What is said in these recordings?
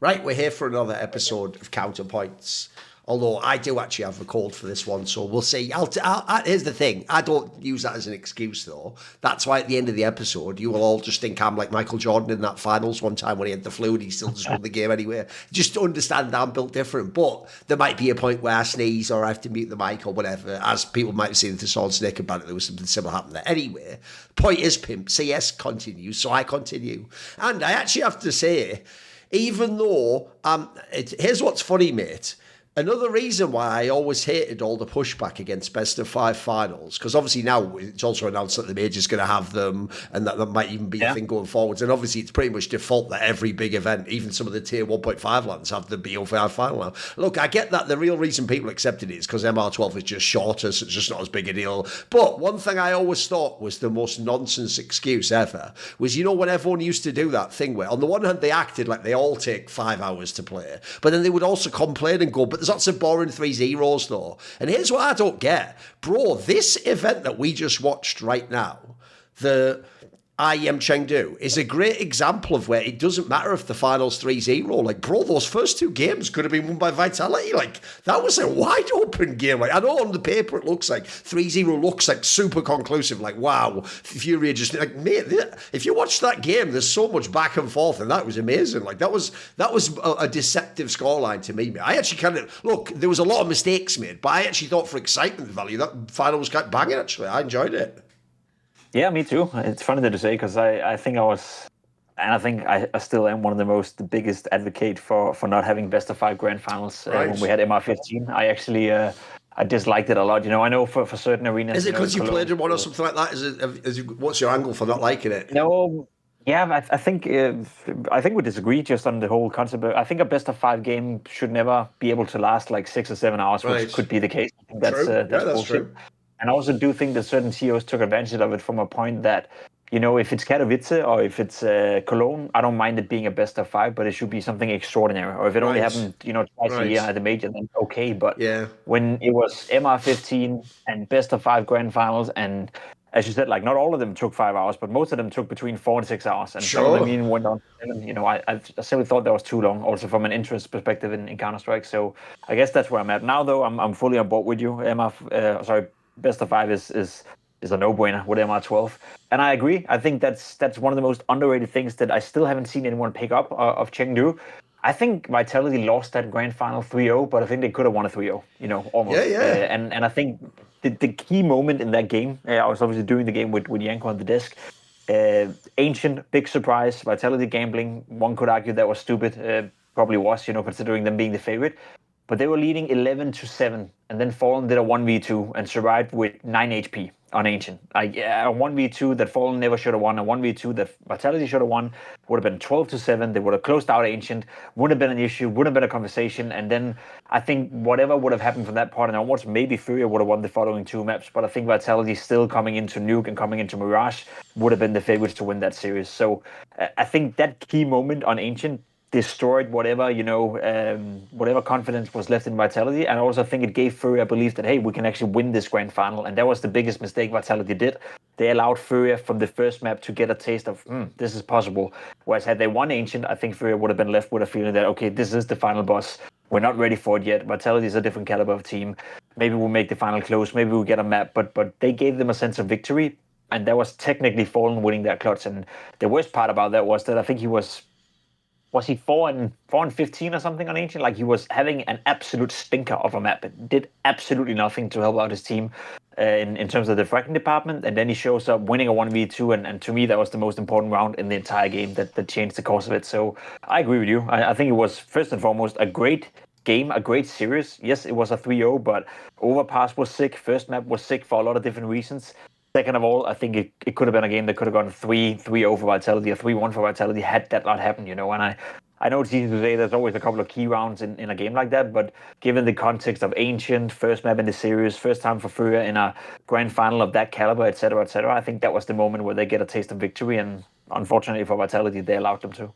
Right, we're here for another episode of Counterpoints. Although I do actually have a cold for this one, so we'll see. Here's the thing. I don't use that as an excuse, though. That's why at the end of the episode, you will all just think I'm like Michael Jordan in that finals one time when he had the flu and he still just won the game anyway. Just to understand I'm built different. But there might be a point where I sneeze or I have to mute the mic or whatever. As people might have seen the Solid Snake about it, there was something similar happening there. Anyway, point is, Pimp, CS continues, so I continue. And I actually have to say, even though, here's what's funny, mate. Another reason why I always hated all the pushback against best of five finals, because obviously now it's also announced that the major's going to have them and that might even be a thing going forwards. And obviously it's pretty much default that every big event, even some of the tier 1.5 lands, have the BO5 final now. Look, I get that the real reason people accepted it is because MR12 is just shorter, so it's just not as big a deal. But one thing I always thought was the most nonsense excuse ever was, when everyone used to do that thing where on the one hand they acted like they all take 5 hours to play, but then they would also complain and go, but there's lots of boring 3-0s though. And here's what I don't get. Bro, this event that we just watched right now, the IEM Chengdu, is a great example of where it doesn't matter if the final's 3-0. Like, bro, those first two games could have been won by Vitality. Like, that was a wide open game. Like, I know on the paper it looks like 3-0 looks like super conclusive. Like, wow, FURIA just, like, mate, if you watch that game, there's so much back and forth, and that was amazing. Like, that was a deceptive scoreline to me, mate. I actually look, there was a lot of mistakes made, but I actually thought for excitement value, that final was quite banging, actually. I enjoyed it. Yeah, me too. It's funny that you say, because I think I was, and I think I still am one of the biggest advocate for not having best of five grand finals when we had MR15. I actually I disliked it a lot. I know for certain arenas. Is it because you played in one or something like that? What's your angle for not liking it? No. Yeah, I think we disagree just on the whole concept. I think a best of five game should never be able to last like 6 or 7 hours, which could be the case. I think that's bullshit. True. And I also do think that certain CEOs took advantage of it from a point that, if it's Katowice or if it's Cologne, I don't mind it being a best of five, but it should be something extraordinary. Or if it only happened, twice a year at the major, then okay. But when it was MR15 and best of five grand finals, and as you said, like not all of them took 5 hours, but most of them took between 4 and 6 hours. And some of them even went on to 7. I simply thought that was too long, also from an interest perspective in Counter-Strike. So I guess that's where I'm at now, though. I'm fully on board with you. Best of five is a no-brainer with MR12, and I agree. I think that's one of the most underrated things that I still haven't seen anyone pick up of Chengdu. I think Vitality lost that grand final 3-0, but I think they could have won a 3-0. Almost. Yeah. And I think the key moment in that game, I was obviously doing the game with Yanko on the desk. Ancient, big surprise. Vitality gambling. One could argue that was stupid. Probably was, considering them being the favorite. But they were leading 11-7, and then Fallen did a 1v2 and survived with 9 HP on Ancient. A 1v2 that Fallen never should have won, a 1v2 that Vitality should have won, would have been 12-7. They would have closed out Ancient, wouldn't have been an issue, wouldn't have been a conversation. And then I think whatever would have happened from that part and onwards, maybe FURIA would have won the following 2 maps. But I think Vitality still coming into Nuke and coming into Mirage would have been the favorites to win that series. So I think that key moment on Ancient destroyed whatever confidence was left in Vitality, and I also think it gave FURIA belief that, hey, we can actually win this grand final, and that was the biggest mistake Vitality did. They allowed FURIA from the first map to get a taste of, this is possible, whereas had they won Ancient, I think FURIA would have been left with a feeling that, okay, this is the final boss, we're not ready for it yet, Vitality is a different caliber of team, maybe we'll make the final close, maybe we'll get a map, but they gave them a sense of victory, and that was technically Fallen winning that clutch. And the worst part about that was that I think he was he 4 and 15 or something on Ancient? Like, he was having an absolute stinker of a map. It did absolutely nothing to help out his team in terms of the fracking department. And then he shows up winning a 1v2. And to me, that was the most important round in the entire game that changed the course of it. So I agree with you. I think it was, first and foremost, a great game, a great series. Yes, it was a 3-0, but Overpass was sick. First map was sick for a lot of different reasons. Second of all, I think it could have been a game that could have gone 3-0 for Vitality, or 3-1 for Vitality had that not happened, And I know it's easy to say there's always a couple of key rounds in a game like that, but given the context of Ancient, first map in the series, first time for FURIA in a grand final of that caliber, etc., I think that was the moment where they get a taste of victory, and unfortunately for Vitality, they allowed them to.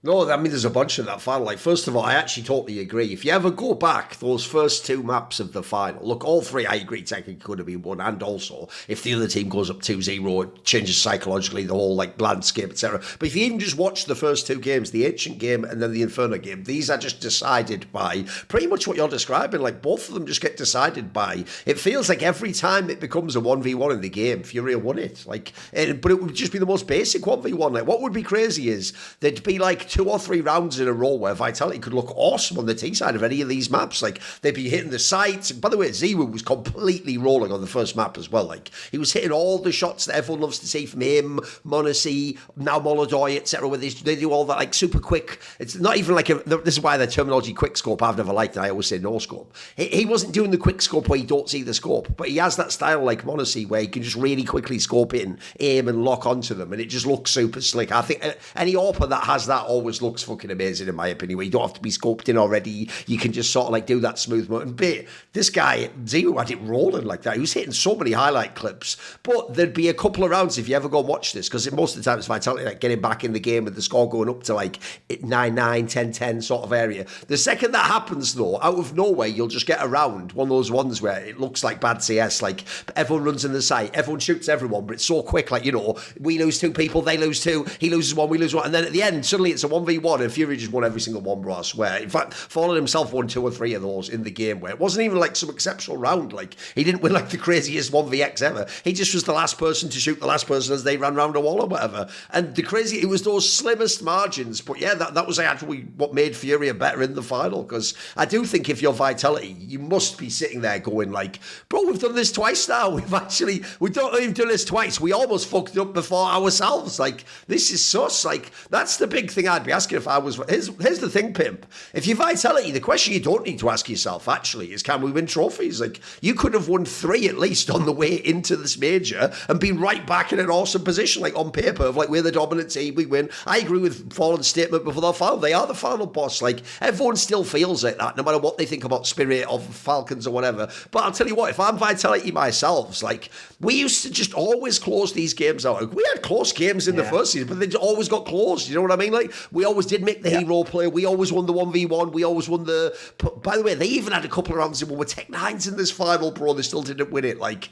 No, I mean, there's a bunch of that final. Like, first of all, I actually totally agree. If you ever go back, those first two maps of the final, look, all three, I agree, technically could have been won. And also, if the other team goes up 2-0, it changes psychologically the whole, like, landscape, etc. But if you even just watch the first two games, the Ancient game and then the Inferno game, these are just decided by pretty much what you're describing. Like, both of them just get decided by, it feels like every time it becomes a 1v1 in the game, Furia won it. Like, but it would just be the most basic 1v1. Like, what would be crazy is there'd be, like, 2 or 3 rounds in a row where Vitality could look awesome on the T side of any of these maps. Like, they'd be hitting the sights. By the way, Ziwu was completely rolling on the first map as well. Like, he was hitting all the shots that everyone loves to see from him, Monacy, now molodoy, etc. Where they do all that, like, super quick. It's not even like this is why the terminology quick scope I've never liked, and I always say no scope. He wasn't doing the quick scope where you don't see the scope, but he has that style like Monacy where he can just really quickly scope in, aim, and lock onto them, and it just looks super slick. I think any AWPer that has that always looks fucking amazing in my opinion, where you don't have to be scoped in already. You can just sort of like do that smooth motion. But this guy, Zero, had it rolling like that. He was hitting so many highlight clips. But there'd be a couple of rounds if you ever go and watch this, because most of the time it's Vitality like getting back in the game with the score going up to like 9-9, 10-10 sort of area. The second that happens though, out of nowhere, you'll just get a round, one of those ones where it looks like bad CS, like everyone runs in the site, everyone shoots everyone, but it's so quick, like, you know, we lose 2 people, they lose 2, he loses 1, we lose 1, and then at the end, suddenly it's a 1v1, and Fury just won every single one, bro, I swear. In fact, Fallen himself won 2 or 3 of those in the game, where it wasn't even like some exceptional round, like, he didn't win like the craziest 1vx ever, he just was the last person to shoot the last person as they ran round a wall or whatever, and it was those slimmest margins, but yeah, that was actually what made Furia better in the final, because I do think if you're Vitality, you must be sitting there going like, bro, we've done this twice now, we don't even do this twice, we almost fucked up before ourselves, like, this is sus, like, that's the big thing I'd be asking if I was, here's the thing, Pimp, if you're Vitality, the question you don't need to ask yourself, actually, is can we win trophies? Like, you could have won 3 at least on the way into this major, and been right back in an awesome position, like, on paper, of like, we're the dominant team, we win. I agree with Fallen's statement before the final, they are the final boss, like, everyone still feels like that, no matter what they think about Spirit of Falcons or whatever, but I'll tell you what, if I'm Vitality myself, like, we used to just always close these games out. Like, we had close games in the first season, but they always got closed, you know what I mean? Like, we always did make the hero play, we always won the 1v1, we always won the, by the way, they even had a couple of rounds when we were Tech 9s in this final, bro, they still didn't win it. Like,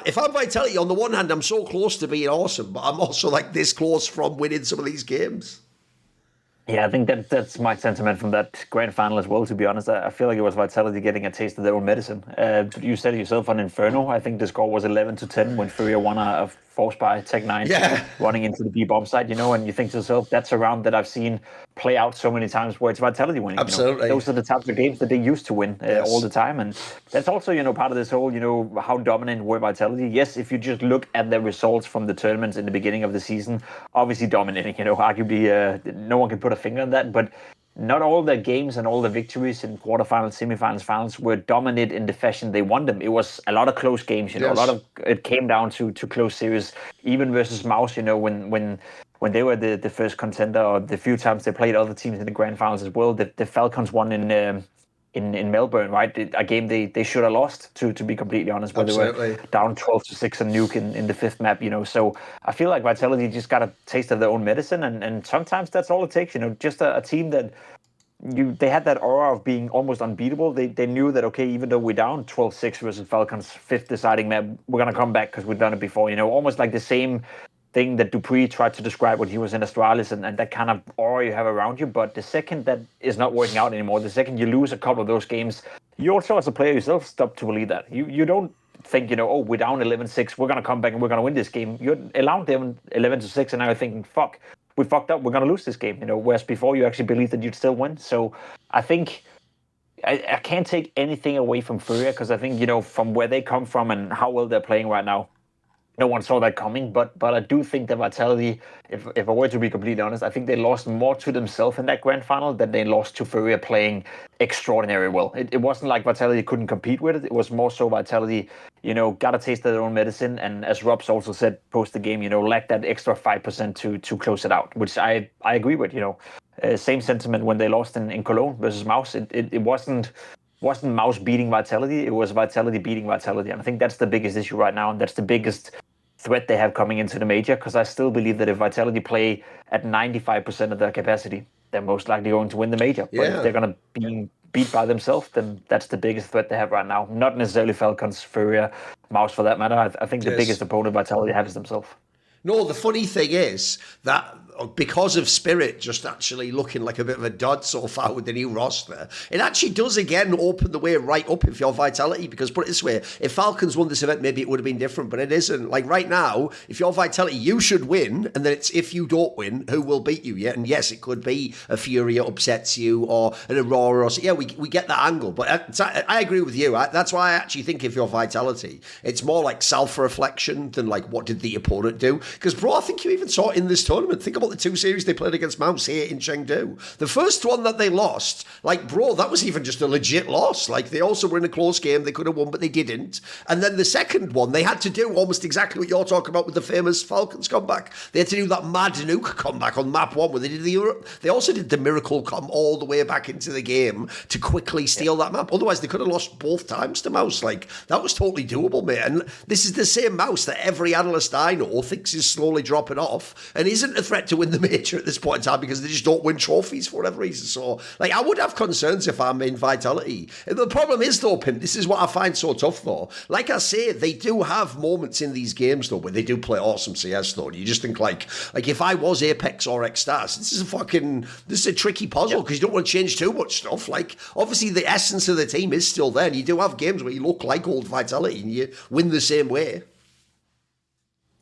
if I'm Vitality, on the one hand, I'm so close to being awesome, but I'm also like this close from winning some of these games. Yeah, I think that's my sentiment from that grand final as well, to be honest. I feel like it was Vitality getting a taste of their own medicine. You said it yourself on Inferno. I think the score was 11-10 when Furia won a force by Tech 9 running into the B bomb side, you know, and you think to yourself, that's a round that I've seen play out so many times where it's Vitality winning. Absolutely. You know? Those are the types of games that they used to win all the time. And that's also, you know, part of this whole, you know, how dominant were Vitality. Yes, if you just look at the results from the tournaments in the beginning of the season, obviously dominating, you know, arguably no one can put a finger on that, but not all the games and all the victories in quarterfinals, semifinals, finals were dominant in the fashion they won them. It was a lot of close games, you know, a lot of it came down to close series, even versus MOUZ, you know, when they were the first contender, or the few times they played other teams in the grand finals as well. The Falcons won in Melbourne, right? A game they should have lost, to be completely honest, where they were down 12-6 and nuke in the 5th map, you know. So I feel like Vitality just got a taste of their own medicine, and sometimes that's all it takes, you know, just a team that they had that aura of being almost unbeatable. They knew that, okay, even though we're down 12-6 versus Falcons 5th deciding map, we're going to come back because we've done it before, you know, almost like the same thing that Dupree tried to describe when he was in Astralis, and that kind of aura you have around you. But the second that is not working out anymore, the second you lose a couple of those games, you also as a player yourself stop to believe that. You don't think, you know, oh, we're down 11-6, we're going to come back and we're going to win this game. You're allowed them 11-6, and now you're thinking, fuck, we fucked up, we're going to lose this game, you know, whereas before you actually believed that you'd still win. So I think I can't take anything away from Furia, because I think, you know, from where they come from and how well they're playing right now, no one saw that coming, but I do think that Vitality, if I were to be completely honest, I think they lost more to themselves in that grand final than they lost to Furia playing extraordinarily well. It wasn't like Vitality couldn't compete with it. It was more so Vitality, you know, got a taste of their own medicine, and as ropz also said post the game, you know, lacked that extra 5% to close it out, which I agree with, you know. Same sentiment when they lost in Cologne versus MOUZ. It wasn't MOUZ beating Vitality, it was Vitality beating Vitality. And I think that's the biggest issue right now, and that's the biggest threat they have coming into the major, because I still believe that if Vitality play at 95% of their capacity, they're most likely going to win the major. But if they're going to be beat by themselves, then that's the biggest threat they have right now. Not necessarily Falcons, FURIA, MOUZ for that matter. I think the biggest opponent Vitality have is themselves. No, the funny thing is that because of Spirit just actually looking like a bit of a dud so far with the new roster, it actually does again open the way right up if you're Vitality, because put it this way, if Falcons won this event, maybe it would have been different, but it isn't. Like right now, if you're Vitality, you should win, and then it's if you don't win, who will beat you? Yeah, and yes, it could be a Furia upsets you or an Aurora or so. Yeah, we get that angle, but I agree with you. That's why I actually think if you're Vitality, it's more like self-reflection than like what did the opponent do? Because bro, I think you even saw it in this tournament. Think about the two series they played against MOUZ here in Chengdu. The first one that they lost, like, bro, that was even just a legit loss. Like, they also were in a close game. They could have won, but they didn't. And then the second one, they had to do almost exactly what you're talking about with the famous Falcons comeback. They had to do that mad nuke comeback on map one, where they also did the miracle come all the way back into the game to quickly steal that map. Otherwise, they could have lost both times to MOUZ. Like, that was totally doable, mate. And this is the same MOUZ that every analyst I know thinks is slowly dropping off and isn't a threat to win the major at this point in time because they just don't win trophies for whatever reason. So, like, I would have concerns if I'm in Vitality. The problem is, though, Pimp, this is what I find so tough, though. Like I say, they do have moments in these games, though, where they do play awesome CS, though. And you just think, like if I was Apex or Xstars, this is a tricky puzzle because you don't want to change too much stuff. Like, obviously, the essence of the team is still there, and you do have games where you look like old Vitality and you win the same way.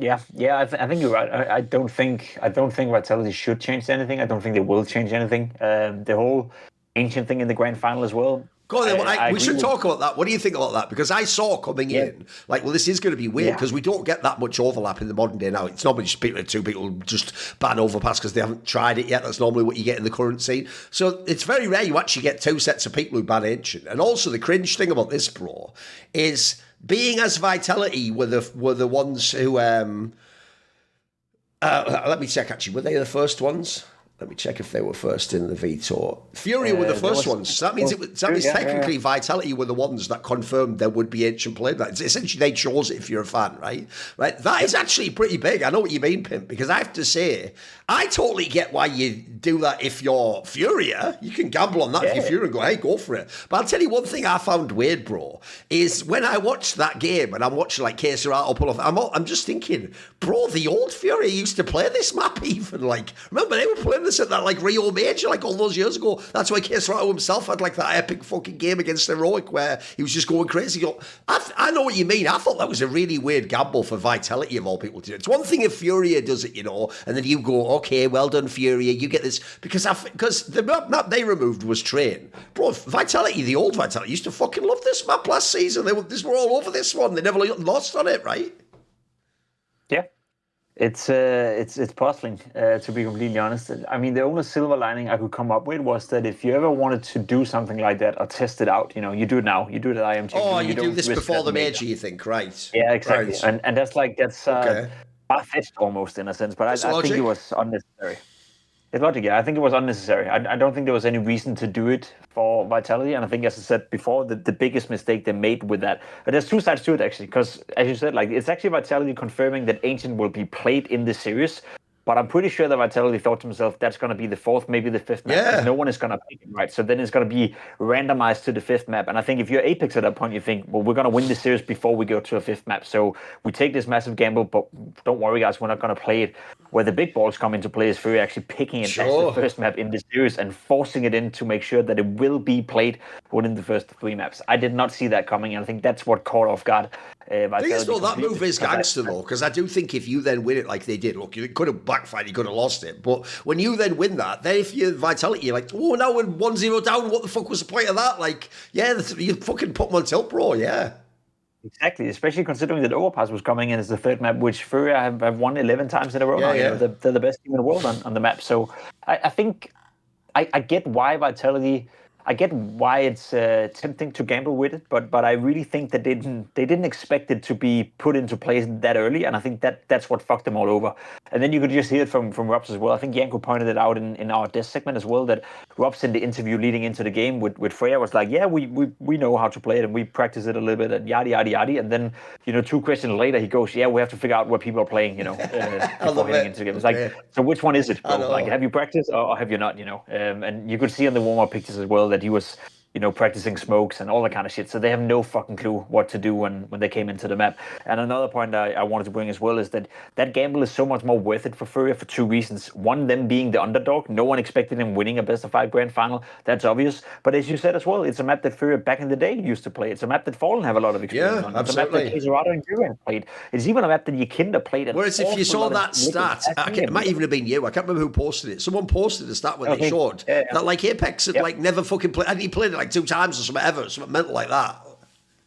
Yeah, I think you're right. I don't think Vitality should change anything. I don't think they will change anything. The whole ancient thing in the grand final as well. Go on, then. We should talk about that. What do you think about that? Because I saw coming in, like, well, this is going to be weird because we don't get that much overlap in the modern day now. It's normally just two people just ban overpass because they haven't tried it yet. That's normally what you get in the current scene. So it's very rare you actually get two sets of people who ban ancient. And also the cringe thing about this, bro, is being as Vitality were the ones who let me check actually, were they the first ones? Let me check if they were first in the veto. FURIA were the first ones. So that means technically Vitality were the ones that confirmed there would be ancient play. It's essentially they chose it if you're a fan, right? Right. That is actually pretty big. I know what you mean, Pimp, because I have to say, I totally get why you do that if you're FURIA. You can gamble on that if you're FURIA and go, hey, go for it. But I'll tell you one thing I found weird, bro, is when I watched that game and I'm watching like Keserato pull off, I'm just thinking, bro, the old FURIA used to play this map even. Like, remember they were playing this at that like Rio Major like all those years ago. That's why Keserato himself had like that epic fucking game against Heroic where he was just going crazy. I know what you mean. I thought that was a really weird gamble for Vitality of all people to do. It's one thing if FURIA does it, and then you go, okay, well done, FURIA, you get this. Because the map they removed was Train. Bro, Vitality, the old Vitality, used to fucking love this map last season. They were all over this one. They never lost on it, right? Yeah. It's puzzling, to be completely honest. I mean, the only silver lining I could come up with was that if you ever wanted to do something like that or test it out, you do it now. You do it at IEM Chengdu. Oh, you do this before the major, you think, right? Yeah, exactly. Right. And that's far-fetched almost in a sense, but I think it was unnecessary. It's logic, yeah. I think it was unnecessary. I don't think there was any reason to do it for Vitality. And I think, as I said before, the biggest mistake they made with that. But there's two sides to it, actually, because, as you said, like it's actually Vitality confirming that Ancient will be played in this series. But I'm pretty sure that Vitality thought to himself, that's going to be the fourth, maybe the fifth map. Yeah. No one is going to pick it, right? So then it's going to be randomized to the fifth map. And I think if you're Apex at that point, you think, well, we're going to win this series before we go to a fifth map. So we take this massive gamble, but don't worry, guys, we're not going to play it. Where the big balls come into play is FURIA actually picking it as the first map in this series and forcing it in to make sure that it will be played within the first three maps. I did not see that coming, and I think that's what caught off guard. That move is gangster, though, because I do think if you then win it like they did, look, you could have backfired, you could have lost it, but when you then win that, then if you're Vitality, you're like, oh, now we're 1-0 down, what the fuck was the point of that? Like, yeah, you fucking put them on tilt, bro, yeah. Exactly, especially considering that Overpass was coming in as the third map, which FURIA have won 11 times in a row now. Yeah. They're the best team in the world on the map, so I think I get why Vitality I get why it's tempting to gamble with it, but I really think that they didn't expect it to be put into place that early, and I think that's what fucked them all over. And then you could just hear it from ropz as well. I think Janko pointed it out in our desk segment as well, that ropz in the interview leading into the game with FURIA was like, yeah, we know how to play it and we practice it a little bit and yada yada yada. And then 2 questions later he goes, yeah, we have to figure out where people are playing, before heading into the game. It's like, so which one is it, bro? Like, have you practiced or have you not? And you could see in the warm-up pictures as well that he was practicing smokes and all that kind of shit. So they have no fucking clue what to do when they came into the map. And another point I wanted to bring as well is that gamble is so much more worth it for FURIA for 2 reasons. One, them being the underdog. No one expected them winning a best-of-5 grand final. That's obvious. But as you said as well, it's a map that FURIA back in the day used to play. It's a map that Fallen have a lot of experience on. It's absolutely. a map that Kazerado and FURIA have played. It's even a map that Yikinda played. Whereas if you saw that stat, it might even have been you. I can't remember who posted it. Someone posted a stat where they showed that like Apex had like never fucking played. Had he played it like 2 times or something ever? Something mental like that.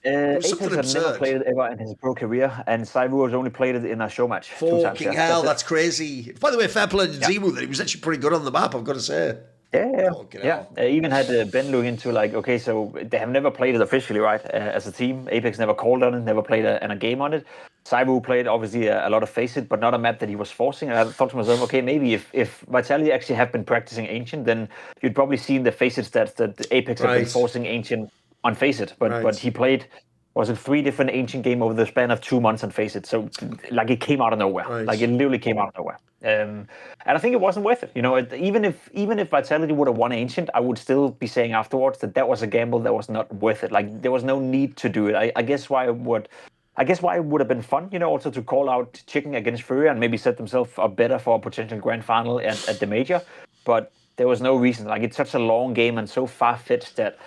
Apex has never played it ever in his pro career, and Cyber has only played it in a show match. Fucking hell, that's crazy. By the way, fair play to Zimu, that he was actually pretty good on the map, I've got to say. Yeah. Even had Ben look into like, okay, so they have never played it officially, right? As a team, Apex never called on it, never played a game on it. Cyber played obviously a lot of Face It, but not a map that he was forcing. And I thought to myself, okay, maybe if Vitality actually have been practicing Ancient, then you'd probably seen the Face It stats that Apex have been forcing Ancient on Face It. But he played, was it 3 different Ancient game over the span of 2 months on Face It? So like it came out of nowhere. Like it literally came out of nowhere. And I think it wasn't worth it. Even if Vitality would have won Ancient, I would still be saying afterwards that was a gamble that was not worth it. Like there was no need to do it. I guess why it would have been fun, also to call out Chicken against FURIA and maybe set themselves up better for a potential grand final at the major. But there was no reason. Like it's such a long game and so far-fetched that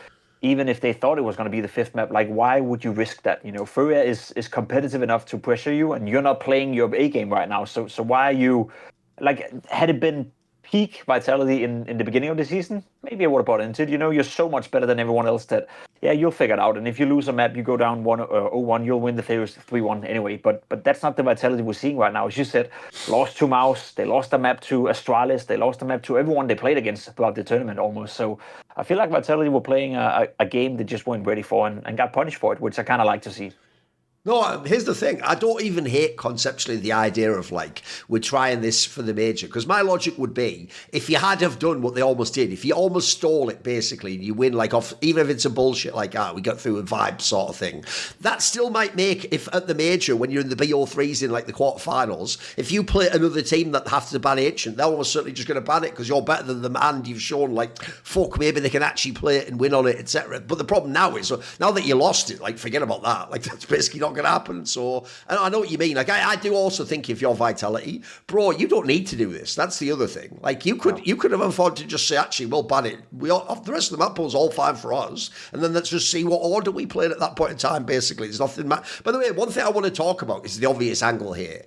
even if they thought it was going to be the 5th map, like why would you risk that? FURIA is competitive enough to pressure you, and you're not playing your A game right now. So why are you, like, had it been peak Vitality in the beginning of the season, maybe I would have bought into it. You're so much better than everyone else that, yeah, you'll figure it out. And if you lose a map, you go down 0-1, you'll win the series 3-1 anyway. But that's not the Vitality we're seeing right now. As you said, lost to MOUZ, they lost a map to Astralis, they lost a map to everyone they played against throughout the tournament almost. So I feel like Vitality were playing a game they just weren't ready for and got punished for it, which I kind of like to see. No, here's the thing. I don't even hate conceptually the idea of like, we're trying this for the major. Because my logic would be, if you had have done what they almost did, if you almost stole it basically, and you win like off, even if it's a bullshit like, we got through a vibe sort of thing, that still might make, if at the major, when you're in the BO3s in like the quarterfinals, if you play another team that have to ban Ancient, they're almost certainly just going to ban it because you're better than them and you've shown like, fuck, maybe they can actually play it and win on it, etc. But the problem now is, now that you lost it, like, forget about that. Like, that's basically not going to happen. So I know what you mean. Like I do also think if you're Vitality, bro, you don't need to do this. That's the other thing. Like you could have afforded to just say, actually, we'll ban it. The rest of the map pool's all fine for us, and then let's just see what order we played at that point in time. Basically, there's nothing. By the way, one thing I want to talk about is the obvious angle here.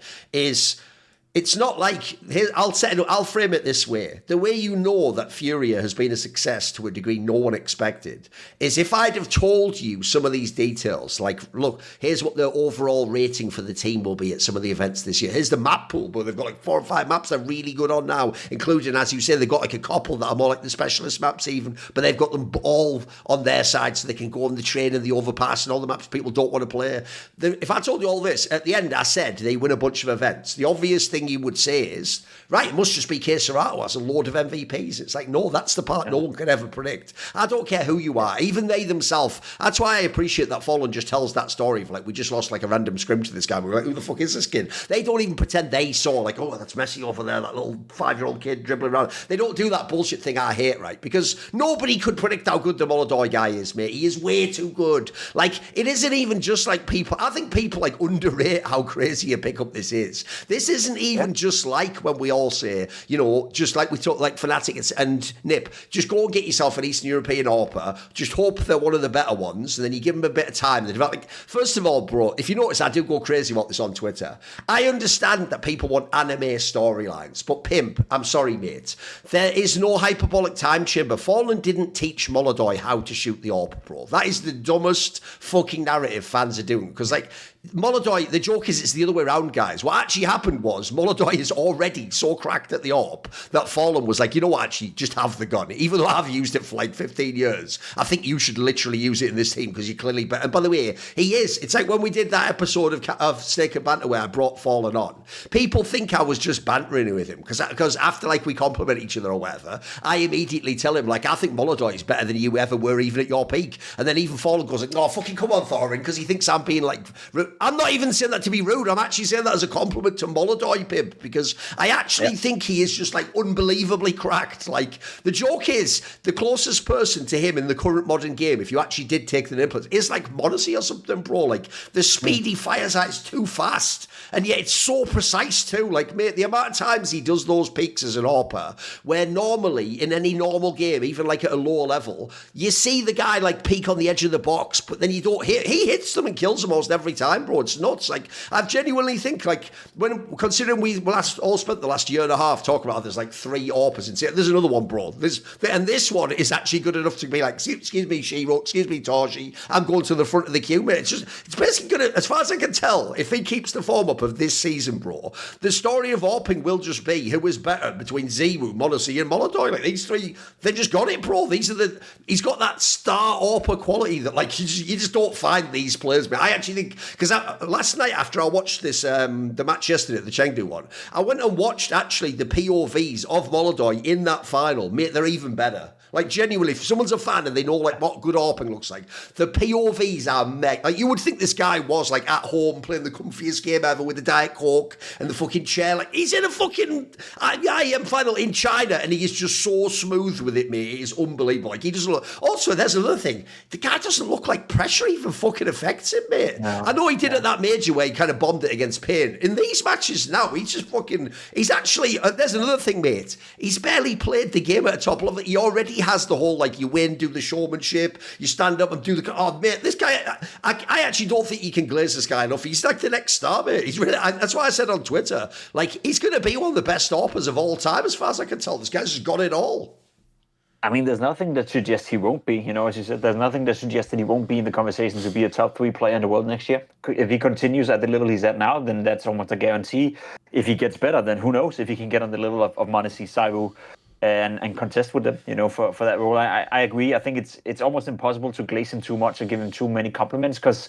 It's not like, I'll frame it this way. The way you know that FURIA has been a success to a degree no one expected is if I'd have told you some of these details, like, look, here's what the overall rating for the team will be at some of the events this year. Here's the map pool, but they've got like 4 or 5 maps they're really good on now, including, as you say, they've got like a couple that are more like the specialist maps even, but they've got them all on their side so they can go on the train and the overpass and all the maps people don't want to play. If I told you all this, at the end I said they win a bunch of events, the obvious thing you would say is, right, it must just be Kazerado has a load of MVPs. It's like, no, that's the part no one can ever predict. I don't care who you are, even they themselves. That's why I appreciate that Fallen just tells that story of like, we just lost like a random scrim to this guy. We're like, who the fuck is this kid? They don't even pretend they saw like, oh, that's Messi over there, that little 5-year-old kid dribbling around. They don't do that bullshit thing I hate, right? Because nobody could predict how good the molodoy guy is, mate. He is way too good. Like, it isn't even just like people, I think people like underrate how crazy a pickup this is. This isn't even just like when we all say, just like we talk like Fnatic and Nip, just go and get yourself an Eastern European AWPer, just hope they're one of the better ones, and then you give them a bit of time. Like, first of all, bro, if you notice, I do go crazy about this on Twitter. I understand that people want anime storylines, but Pimp, I'm sorry, mate, there is no hyperbolic time chamber. Fallen didn't teach molodoy how to shoot the AWPer, bro. That is the dumbest fucking narrative fans are doing, because like, molodoy, the joke is it's the other way around, guys. What actually happened was Molodoy is already so cracked at the AWP that Fallen was like, you know what, actually, just have the gun. Even though I've used it for like 15 years, I think you should literally use it in this team because you're clearly better. And by the way, he is. It's like when we did that episode of Snake and Banter where I brought Fallen on. People think I was just bantering with him because after like we compliment each other or whatever, I immediately tell him like, I think Molodoy is better than you ever were even at your peak. And then even Fallen goes like, no, fucking come on, Thorin, because he thinks I'm being like, I'm not even saying that to be rude. I'm actually saying that as a compliment to Molodoy, Pimp, because I actually think he is just like unbelievably cracked. Like the joke is the closest person to him in the current modern game, if you actually did take the inputs, is like m0NESY or something, bro. Like the speed he fires at is too fast, and yet it's so precise too. Like, mate, the amount of times he does those peaks as an AWPer, where normally in any normal game, even like at a lower level, you see the guy like peak on the edge of the box, but then you don't hit. He hits them and kills them almost every time, bro. It's nuts. Like, I genuinely think, like, when considering we all spent the last year and a half talking about there's like 3 AWPers, and there's another one, bro. And this one is actually good enough to be like, excuse me, Shiro, excuse me, Torshi, I'm going to the front of the queue, mate. It's basically gonna, as far as I can tell, if he keeps the form up of this season, bro, the story of AWPing will just be who is better between Zemu, m0NESY, and Molodoy. Like, these 3, they just got it, bro. He's got that star AWPer quality that, like, you just don't find these players. But I actually think, because last night after I watched this, the match yesterday, the Chengdu one, I went and watched actually the POVs of Molodoy in that final. Mate, they're even better. Like, genuinely, if someone's a fan and they know like what good AWPing looks like, the POVs are like, you would think this guy was like at home playing the comfiest game ever with the Diet Coke and the fucking chair. Like, he's in a fucking IEM final in China and he is just so smooth with it, mate. It is unbelievable. Like, he doesn't look. Also, there's another thing. The guy doesn't look like pressure even fucking affects him, mate. No, I know he did at that major where he kind of bombed it against Payne. In these matches now, he's just fucking. He's actually. There's another thing, mate. He's barely played the game at a top level. He already has the whole, like, you win, do the showmanship, you stand up and do the, oh, mate, this guy, I actually don't think you can glaze this guy enough. He's like the next star, mate. He's really, that's why I said on Twitter, like, he's going to be one of the best AWPers of all time, as far as I can tell. This guy's just got it all. I mean, there's nothing that suggests he won't be, you know, as you said, there's nothing that suggests that he won't be in the conversation to be a top 3 player in the world next year. If he continues at the level he's at now, then that's almost a guarantee. If he gets better, then who knows if he can get on the level of m0NESY, Saibu, and contest with them, you know, for that role. I agree. I think it's almost impossible to glaze him too much or give him too many compliments, because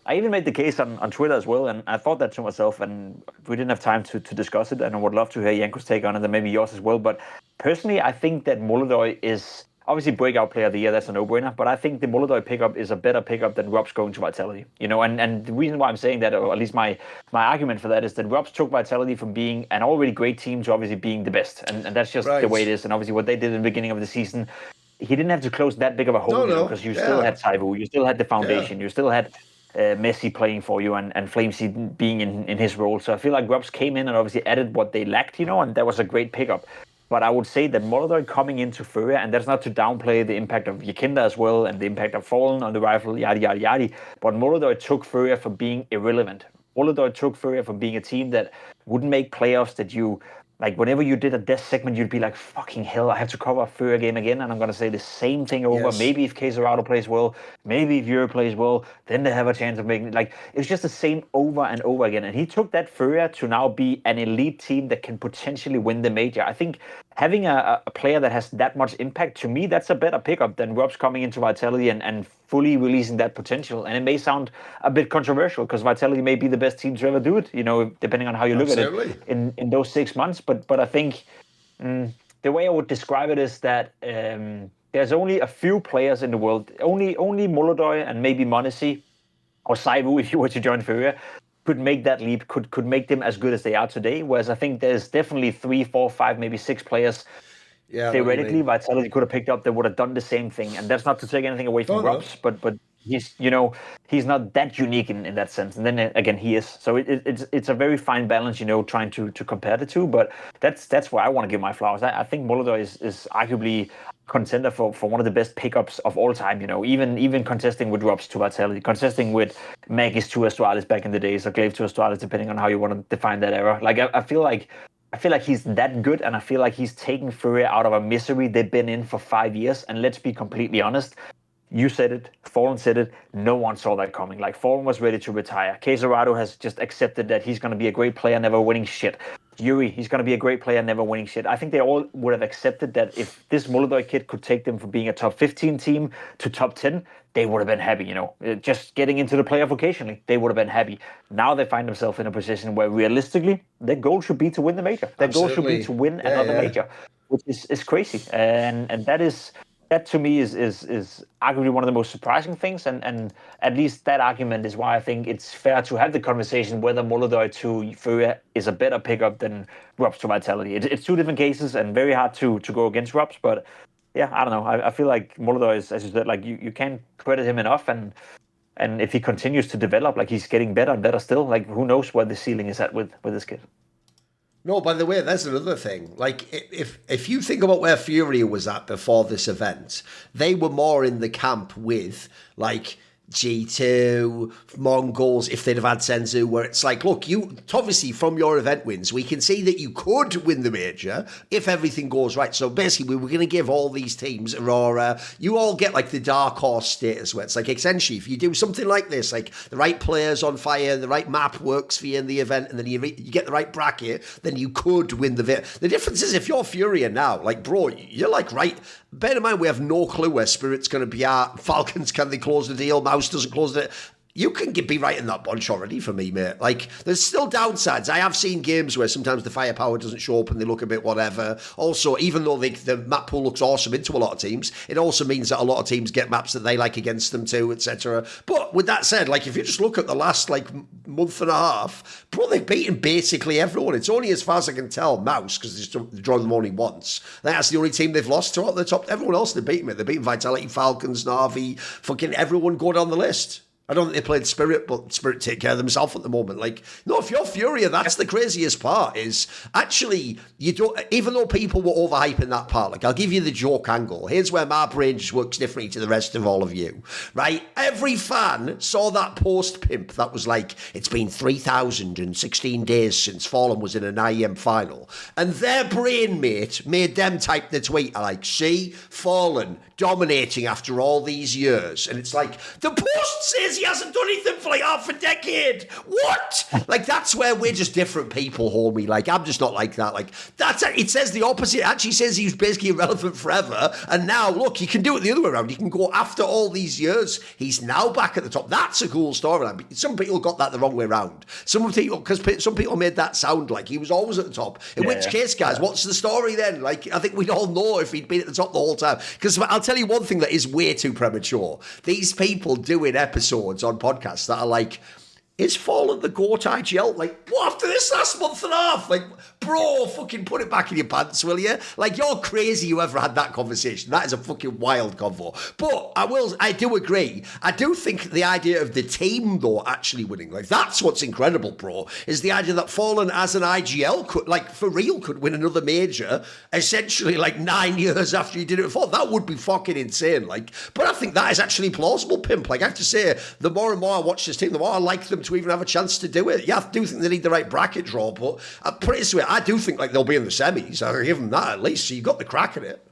I even made the case on Twitter as well, and I thought that to myself, and we didn't have time to discuss it, and I would love to hear Yanko's take on it, and maybe yours as well. But personally, I think that Molodoy is obviously breakout player of the year. That's a no-brainer. But I think the Molodoy pickup is a better pickup than ropz going to Vitality. You know, and the reason why I'm saying that, or at least my argument for that, is that ropz took Vitality from being an already great team to obviously being the best, and that's just the way it is. And obviously, what they did in the beginning of the season, he didn't have to close that big of a hole, because you still had Saibu, you still had the foundation, you still had Messi playing for you, and Flamesy being in his role. So I feel like ropz came in and obviously added what they lacked, you know, and that was a great pickup. But I would say that Molodoy coming into FURIA, and that's not to downplay the impact of Yakinda as well, and the impact of Fallen on the rifle, yada, yada, yada. But Molodoy took FURIA from being irrelevant. Molodoy took FURIA from being a team that wouldn't make playoffs, that you, like, whenever you did a death segment, you'd be like, fucking hell, I have to cover a FURIA game again, and I'm going to say the same thing over. Yes. Maybe if Quesarado plays well, maybe if Euro plays well, then they have a chance of making it. Like, it's just the same over and over again. And he took that FURIA to now be an elite team that can potentially win the major. I think having a player that has that much impact, to me, that's a better pickup than ropz coming into Vitality and fully releasing that potential. And it may sound a bit controversial, because Vitality may be the best team to ever do it, you know, depending on how you look at it in those 6 months. But I think the way I would describe it is that there's only a few players in the world, only Molodoy and maybe m0NESY or Saibu, if you were to join FURIA, could make that leap, could make them as good as they are today. Whereas I think there's definitely 3, 4, 5, maybe 6 players theoretically Vitality could have picked up that would have done the same thing. And that's not to take anything away from ropz, but he's, you know, he's not that unique in that sense. And then again, he is. So it's a very fine balance, you know, trying to compare the two. But that's where I want to give my flowers. I think Molodoy is arguably contender for one of the best pickups of all time, you know, even contesting with ropz to Vitality, contesting with Magis to Astralis back in the days, or Glaive to Astralis, depending on how you want to define that era. Like, I feel like he's that good, and I feel like he's taken FURIA out of a misery they've been in for 5 years. And let's be completely honest, you said it, Fallen said it, no one saw that coming. Like, Fallen was ready to retire. Quesarado has just accepted that he's going to be a great player, never winning shit. Yuri, he's going to be a great player, never winning shit. I think they all would have accepted that if this molodoy kid could take them from being a top 15 team to top 10, they would have been happy, just getting into the playoff occasionally, they would have been happy. Now they find themselves in a position where realistically, their goal should be to win the major. Their goal should be to win another major, which is crazy. And that to me is arguably one of the most surprising things, and at least that argument is why I think it's fair to have the conversation whether molodoy to FURIA is a better pickup than ropz to Vitality. It's two different cases and very hard to go against ropz, but yeah, I don't know. I feel like molodoy is, as you said, like you can't credit him enough, and if he continues to develop, like he's getting better and better still, like who knows where the ceiling is at with this kid. No, by the way, there's another thing. Like, if you think about where FURIA was at before this event, they were more in the camp with, like, G2, Mongols, if they'd have had Senzu, where it's like, look, you obviously from your event wins, we can see that you could win the major if everything goes right. So basically, we were going to give all these teams Aurora, you all get like the dark horse status where it's like, essentially, if you do something like this, like the right players on fire, the right map works for you in the event, and then you get the right bracket, then you could win the difference is if you're FURIA now, like, bro, you're like, right, bear in mind, we have no clue where Spirit's going to be at. Falcons, can they close the deal? MOUZ doesn't close it. You can be right in that bunch already for me, mate. Like, there's still downsides. I have seen games where sometimes the firepower doesn't show up and they look a bit whatever. Also, even though the map pool looks awesome into a lot of teams, it also means that a lot of teams get maps that they like against them too, etc. But with that said, like, if you just look at the last, like, month and a half, bro, they've beaten basically everyone. It's only, as far as I can tell, MOUZ, because they've drawn them only once. That's the only team they've lost to at the top. Everyone else they've beaten it. They've beaten Vitality, Falcons, NAVI, fucking everyone go down the list. I don't think they played Spirit, but Spirit take care of themselves at the moment. Like, no, if you're FURIA, that's the craziest part is actually, you don't, even though people were overhyping that part, like, I'll give you the joke angle. Here's where my brain just works differently to the rest of all of you, right? Every fan saw that post Pimp that was like, it's been 3,016 days since Fallen was in an IEM final. And their brain mate made them type the tweet like, see, Fallen dominating after all these years. And it's like, the post says he hasn't done anything for like half a decade. What? Like, that's where we're just different people, homie. Like, I'm just not like that. Like, it says the opposite. It actually says he was basically irrelevant forever. And now, look, you can do it the other way around. You can go after all these years. He's now back at the top. That's a cool storyline. Some people got that the wrong way around. Because some people made that sound like he was always at the top. In which case, guys, what's the story then? Like, I think we'd all know if he'd been at the top the whole time. Because I'll tell you one thing that is way too premature. These people doing episodes on podcasts that are like, is Fallen the GOAT IGL? Like, what, after this last month and a half? Like, bro, fucking put it back in your pants, will you? Like, you're crazy whoever had that conversation. That is a fucking wild convo. But I do agree. I do think the idea of the team, though, actually winning, like, that's what's incredible, bro, is the idea that Fallen as an IGL could, like, for real, could win another major, essentially, like, 9 years after he did it before. That would be fucking insane. Like, but I think that is actually plausible, Pimp. Like, I have to say, the more and more I watch this team, the more I like them to even have a chance to do it. Yeah, I do think they need the right bracket draw, but I put it this way, I do think like they'll be in the semis. I'll give them that at least. So you got the crack at it.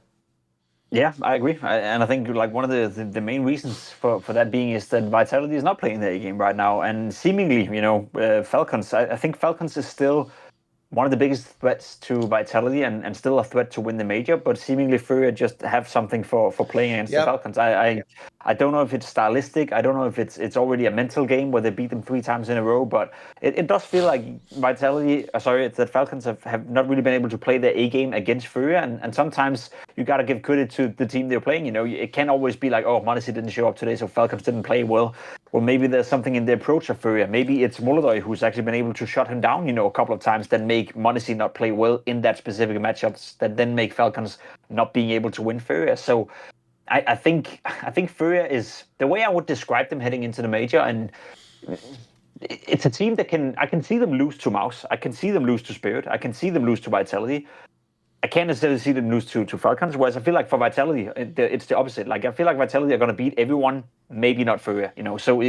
Yeah, I agree. And I think like one of the main reasons for that being is that Vitality is not playing their game right now. And seemingly, Falcons, I think Falcons is still one of the biggest threats to Vitality and still a threat to win the major, but seemingly FURIA just have something for playing against the Falcons. I don't know if it's stylistic. I don't know if it's already a mental game where they beat them 3 times in a row, but it does feel like it's that Falcons have not really been able to play their A game against FURIA, and sometimes you got to give credit to the team they're playing. It can't always be like, oh, m0NESY didn't show up today, so Falcons didn't play well. Well, maybe there's something in the approach of FURIA. Maybe it's molodoy who's actually been able to shut him down, a couple of times that make m0NESY not play well in that specific matchups that then make Falcons not being able to win FURIA. So I think FURIA is the way I would describe them heading into the major, and it's a team that I can see them lose to MOUZ. I can see them lose to Spirit. I can see them lose to Vitality. I can't necessarily see them lose to Falcons, whereas I feel like for Vitality, it's the opposite. Like, I feel like Vitality are going to beat everyone, maybe not FURIA, So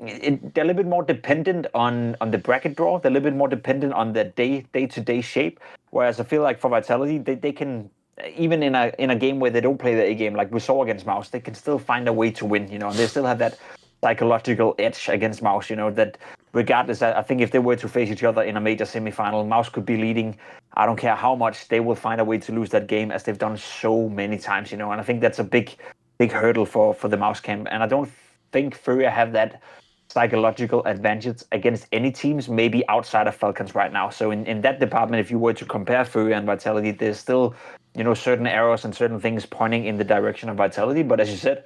they're a little bit more dependent on the bracket draw. They're a little bit more dependent on the day-to-day shape, whereas I feel like for Vitality, they can, even in a game where they don't play the A game, like we saw against MOUZ, they can still find a way to win, and they still have that psychological edge against MOUZ, that regardless, I think if they were to face each other in a major semifinal, MOUZ could be leading. I don't care how much, they will find a way to lose that game, as they've done so many times, and I think that's a big hurdle for the MOUZ camp. And I don't think FURIA have that psychological advantage against any teams, maybe outside of Falcons right now. So in that department, if you were to compare FURIA and Vitality, there's still, certain errors and certain things pointing in the direction of Vitality. But as you said,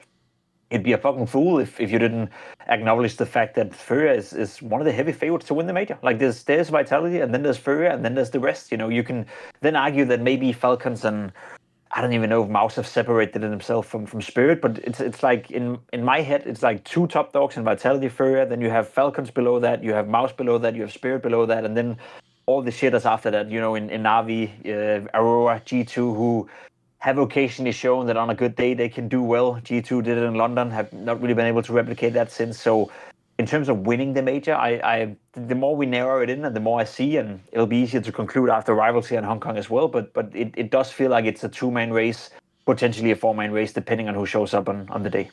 it'd be a fucking fool if you didn't acknowledge the fact that FURIA is one of the heavy favorites to win the major. Like there's Vitality, and then there's FURIA, and then there's the rest. You can then argue that maybe Falcons and I don't even know if MOUZ have separated themselves from Spirit, but it's like in my head, it's like two top dogs in Vitality, FURIA, then you have Falcons below that, you have MOUZ below that, you have Spirit below that, and then all the shitters after that, in NAVI, Aurora, G2, who have occasionally shown that on a good day they can do well. G2 did it in London, have not really been able to replicate that since. So in terms of winning the major, I the more we narrow it in and the more I see, and it'll be easier to conclude after rivals here in Hong Kong as well, but it does feel like it's a two-man race, potentially a four-man race, depending on who shows up on the day.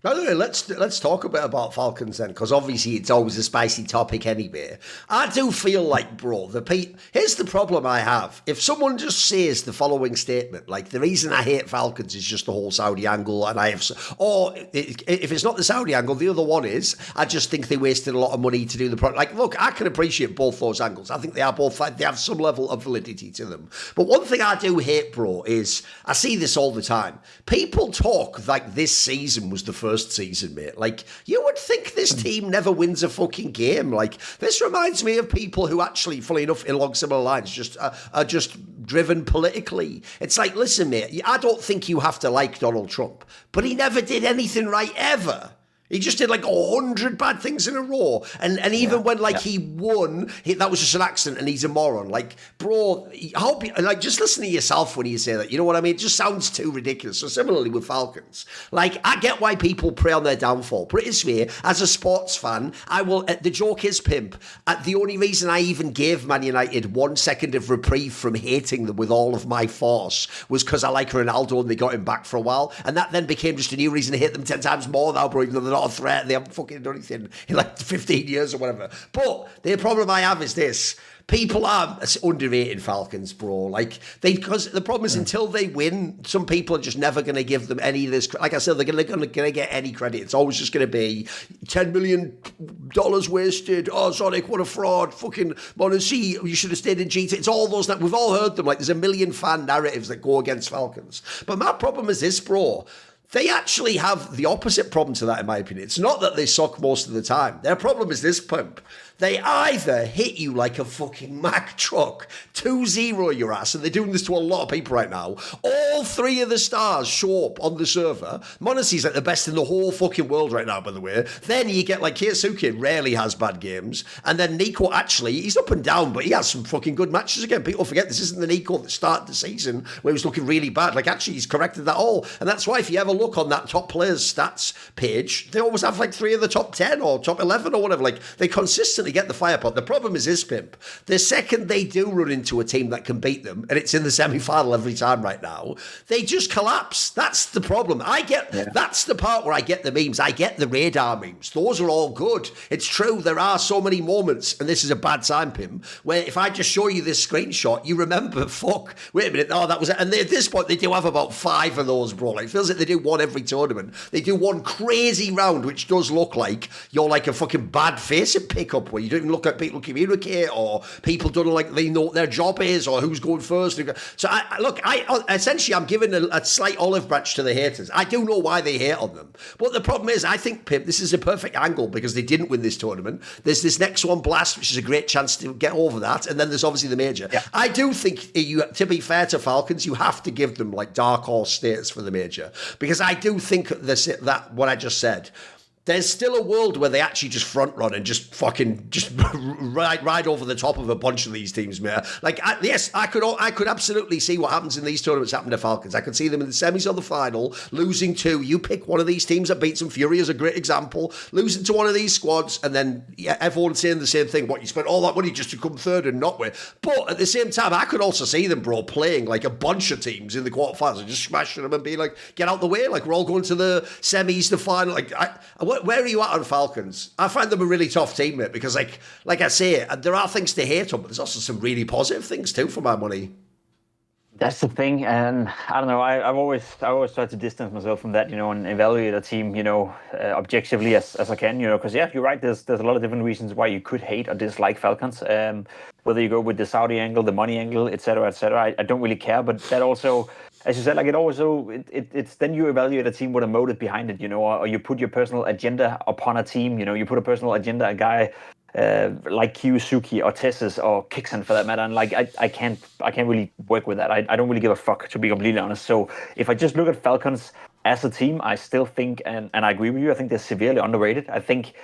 By the way, let's talk a bit about Falcons then, because obviously it's always a spicy topic anyway. I do feel like, bro, here's the problem I have. If someone just says the following statement, like the reason I hate Falcons is just the whole Saudi angle, and or if it's not the Saudi angle, the other one is I just think they wasted a lot of money to do the product. Like, look, I can appreciate both those angles. I think they have some level of validity to them. But one thing I do hate, bro, is I see this all the time. People talk like this season was the first season, mate. Like, you would think this team never wins a fucking game. Like, this reminds me of people who actually, fully enough, along similar lines, just are just driven politically. It's like, listen, mate, I don't think you have to like Donald Trump, but he never did anything right ever. He just did like 100 bad things in a row. And even when he won, that was just an accident and he's a moron. Like, bro, just listen to yourself when you say that. You know what I mean? It just sounds too ridiculous. So similarly with Falcons. Like, I get why people prey on their downfall. But it is me, as a sports fan, the joke is, Pimp, the only reason I even gave Man United 1 second of reprieve from hating them with all of my force was because I like Ronaldo and they got him back for a while. And that then became just a new reason to hate them 10 times more now, bro, even though they're not a threat. They haven't fucking done anything in like 15 years or whatever. But the problem I have is this. People are underrating Falcons, bro. Because the problem is until they win, some people are just never going to give them any of this. Like I said, they're going to get any credit. It's always just going to be $10 million wasted. Oh, Sonic, what a fraud. Fucking Monacy, you should have stayed in G2. It's all those that we've all heard them. Like, there's a million fan narratives that go against Falcons. But my problem is this, bro. They actually have the opposite problem to that, in my opinion. It's not that they suck most of the time. Their problem is this, Pimp. They either hit you like a fucking Mack truck, 2-0 your ass, and they're doing this to a lot of people right now. All three of the stars show up on the server. Monacy's like the best in the whole fucking world right now, by the way. Then you get like Keisuke rarely has bad games. And then Nico, actually, he's up and down, but he has some fucking good matches again. People forget this isn't the Nico that started the season where he was looking really bad. Like, actually, he's corrected that all. And that's why if you ever look on that top players stats page, they always have like 3 of the top 10 or top 11 or whatever. Like, they consistently get the firepower. The problem is this, Pimp. The second they do run into a team that can beat them, and it's in the semi-final every time right now, they just collapse. That's the problem. That's the part where I get the memes. I get the radar memes. Those are all good. It's true. There are so many moments, and this is a bad time, Pimp, where if I just show you this screenshot, you remember, wait a minute, oh, that was it. And at this point, they do have about 5 of those, bro. Like, it feels like they do one every tournament. They do one crazy round, which does look like you're like a fucking bad face at pickup, where you don't even look at people communicate, or people don't like they know what their job is, or who's going first. So I'm giving a slight olive branch to the haters. I do know why they hate on them, but the problem is, I think, Pip, this is a perfect angle because they didn't win this tournament. There's this next one, Blast, which is a great chance to get over that, and then there's obviously the major. Yeah. I do think to be fair to Falcons, you have to give them like dark horse status for the major, because I do think that what I just said, there's still a world where they actually just front run and just fucking ride over the top of a bunch of these teams, man. Like, yes, I could absolutely see what happens in these tournaments happen to Falcons. I could see them in the semis or the final, losing to, you pick one of these teams that beats them. FURIA is a great example. Losing to one of these squads, and then everyone saying the same thing. What, you spent all that money just to come third and not win? But at the same time, I could also see them, bro, playing like a bunch of teams in the quarterfinals and just smashing them and being like, get out the way. Like, we're all going to the semis, the final. Like, where are you at on Falcons? I find them a really tough team, mate, because like I say, there are things to hate on, but there's also some really positive things too for my money. That's the thing, and I don't know. I always try to distance myself from that, and evaluate a team, objectively as I can, because you're right. There's a lot of different reasons why you could hate or dislike Falcons. Whether you go with the Saudi angle, the money angle, etc., etc. I don't really care, but that also, as you said, like it's then you evaluate a team with a motive behind it, or you put your personal agenda upon a team. You put a personal agenda, a guy. Like Kiyusuki or Tessus or Kixen for that matter, and like I can't really work with that. I don't really give a fuck, to be completely honest. So if I just look at Falcons as a team, I still think, and I agree with you, I think they're severely underrated. I think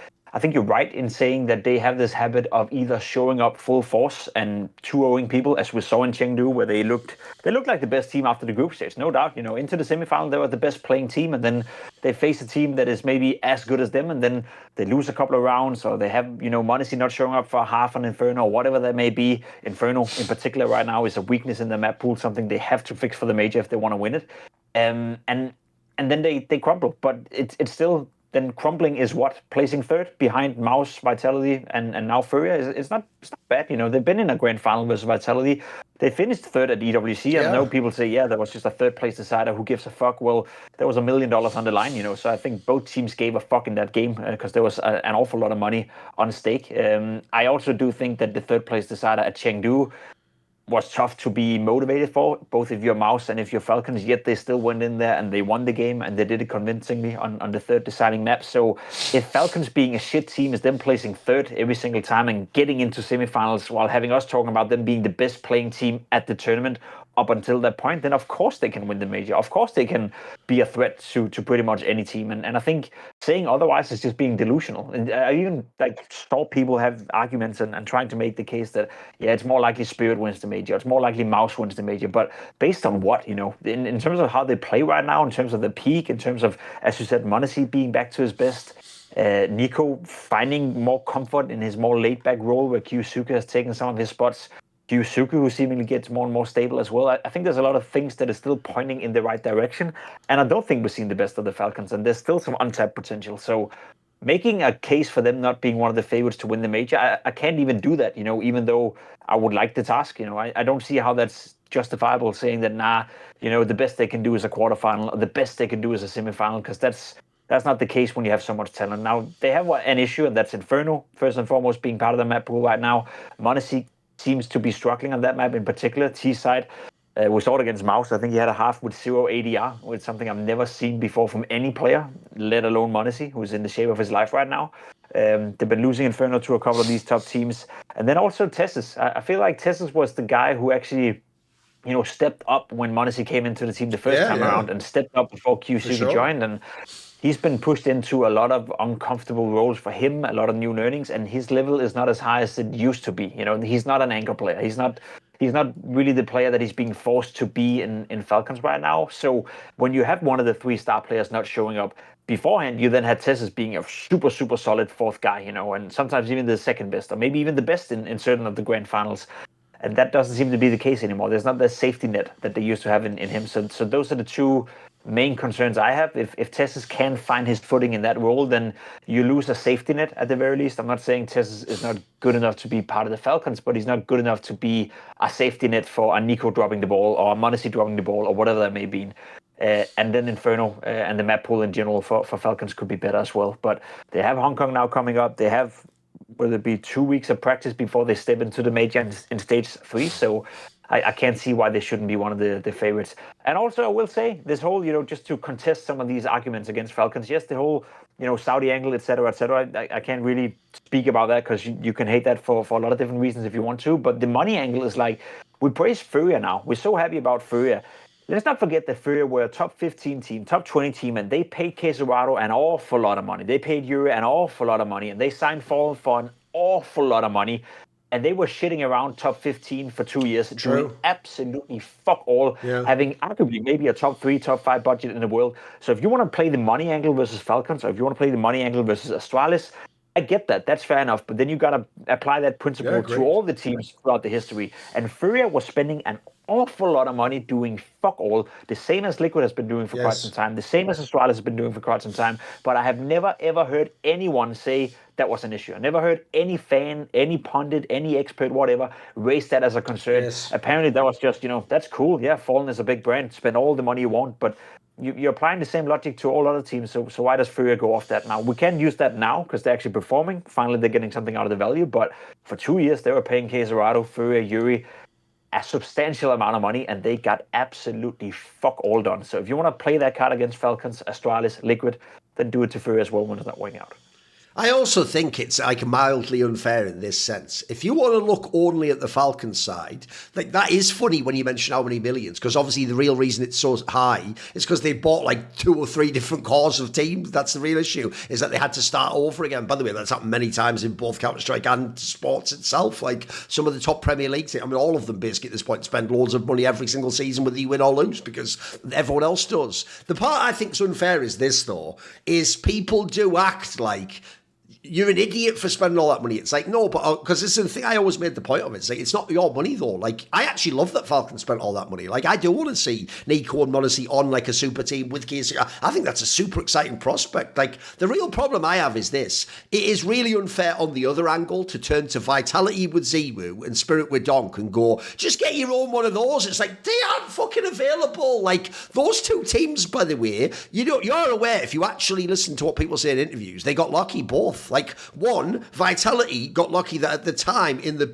you're right in saying that they have this habit of either showing up full force and 2-0ing people, as we saw in Chengdu, where they looked like the best team after the group stage, no doubt. Into the semifinal, they were the best playing team, and then they face a team that is maybe as good as them, and then they lose a couple of rounds, or they have, Monacy not showing up for half an Inferno, or whatever that may be. Inferno, in particular, right now is a weakness in the map pool, something they have to fix for the major if they want to win it. And then they crumble, but it's still. Then crumbling is what? Placing third behind MOUZ, Vitality, and now FURIA. It's not bad. They've been in a grand final versus Vitality. They finished third at EWC. And I know people say, that was just a third place decider. Who gives a fuck? Well, there was $1 million on the line, So I think both teams gave a fuck in that game because there was an awful lot of money on stake. I also do think that the third place decider at Chengdu was tough to be motivated for, both if you're MOUZ and if you're Falcons, yet they still went in there and they won the game, and they did it convincingly on the third deciding map. So if Falcons being a shit team is them placing third every single time and getting into semifinals while having us talking about them being the best playing team at the tournament up until that point, then of course they can win the major. Of course they can be a threat to pretty much any team. And I think saying otherwise is just being delusional. And I even saw people have arguments and trying to make the case that, it's more likely Spirit wins the major. It's more likely MOUZ wins the major. But based on what, in terms of how they play right now, in terms of the peak, in terms of, as you said, Monacy being back to his best, Nico finding more comfort in his more laid-back role where Kiyusuke has taken some of his spots, Kiyusuke, who seemingly gets more and more stable as well. I think there's a lot of things that are still pointing in the right direction, and I don't think we've seen the best of the Falcons, and there's still some untapped potential. So making a case for them not being one of the favorites to win the major, I can't even do that, even though I would like the task. I don't see how that's justifiable, saying that, the best they can do is a quarterfinal, or the best they can do is a semifinal, because that's not the case when you have so much talent. Now, they have an issue, and that's Inferno, first and foremost, being part of the map pool right now. Monacy seems to be struggling on that map in particular. T side, we saw it against MOUZ. I think he had a half with 0 ADR, with something I've never seen before from any player, let alone Monacy, who's in the shape of his life right now. They've been losing Inferno to a couple of these top teams. And then also Tessus. I feel like Tessus was the guy who actually, stepped up when Monacy came into the team the first time around, and stepped up before Kiyusuke joined. And he's been pushed into a lot of uncomfortable roles for him, a lot of new learnings, and his level is not as high as it used to be. He's not an anchor player. He's not really the player that he's being forced to be in Falcons right now. So when you have one of the 3-star players not showing up beforehand, you then had Tessus being a super, super solid fourth guy, and sometimes even the second best, or maybe even the best in certain of the grand finals. And that doesn't seem to be the case anymore. There's not that safety net that they used to have in him. So those are the two main concerns I have. If Tessus can find his footing in that role, then you lose a safety net at the very least. I'm not saying Tessus is not good enough to be part of the Falcons, but he's not good enough to be a safety net for a Nico dropping the ball, or a Monacy dropping the ball, or whatever that may be. And then Inferno and the map pool in general for Falcons could be better as well. But they have Hong Kong now coming up. They have, will it be 2 weeks of practice before they step into the major in stage 3? So I can't see why they shouldn't be one of the favorites. And also, I will say, this whole, just to contest some of these arguments against Falcons, yes, the whole, Saudi angle, et cetera, I can't really speak about that, because you can hate that for a lot of different reasons if you want to. But the money angle is like, we praise FURIA now. We're so happy about FURIA. Let's not forget that FURIA were a top 15 team, top 20 team, and they paid Quesorado an awful lot of money. They paid Yuri an awful lot of money, and they signed Fallen for an awful lot of money. And they were shitting around top 15 for 2 years, doing absolutely fuck all, having arguably maybe a top 3, top 5 budget in the world. So if you want to play the money angle versus Falcons, or if you want to play the money angle versus Astralis, I get that. That's fair enough. But then you got to apply that principle to all the teams throughout the history. And FURIA was spending an awful lot of money doing fuck all, the same as Liquid has been doing for quite some time, the same as Astralis has been doing for quite some time. But I have never, ever heard anyone say that was an issue. I never heard any fan, any pundit, any expert, whatever, raise that as a concern. Apparently that was just, that's cool. Yeah, Fallen is a big brand. Spend all the money you want. But you're applying the same logic to all other teams. So why does FURIA go off that now? We can use that now because they're actually performing. Finally, they're getting something out of the value. But for 2 years, they were paying Caserado, FURIA, Yuri a substantial amount of money, and they got absolutely fuck all done. So if you want to play that card against Falcons, Astralis, Liquid, then do it to FURIA as well when it's not working out. I also think it's like mildly unfair in this sense. If you want to look only at the Falcons side, like that is funny when you mention how many millions, because obviously the real reason it's so high is because they bought like 2 or 3 different cores of teams. That's the real issue, is that they had to start over again. By the way, that's happened many times in both Counter-Strike and sports itself. Like some of the top Premier Leagues, I mean, all of them basically at this point spend loads of money every single season whether you win or lose because everyone else does. The part I think is unfair is this, though, is people do act like you're an idiot for spending all that money. It's like, no, but because this is the thing I always made the point of it. It's like, it's not your money though. Like, I actually love that Falcons spent all that money. Like, I do want to see Nico and Monacy on like a super team with CSGO. I think that's a super exciting prospect. Like, the real problem I have is this. It is really unfair on the other angle to turn to Vitality with Ziwu and Spirit with Donk and go, just get your own one of those. It's like, they aren't fucking available. Like, those 2 teams, by the way, you're aware, if you actually listen to what people say in interviews, they got lucky both. Like, one, Vitality got lucky that at the time in the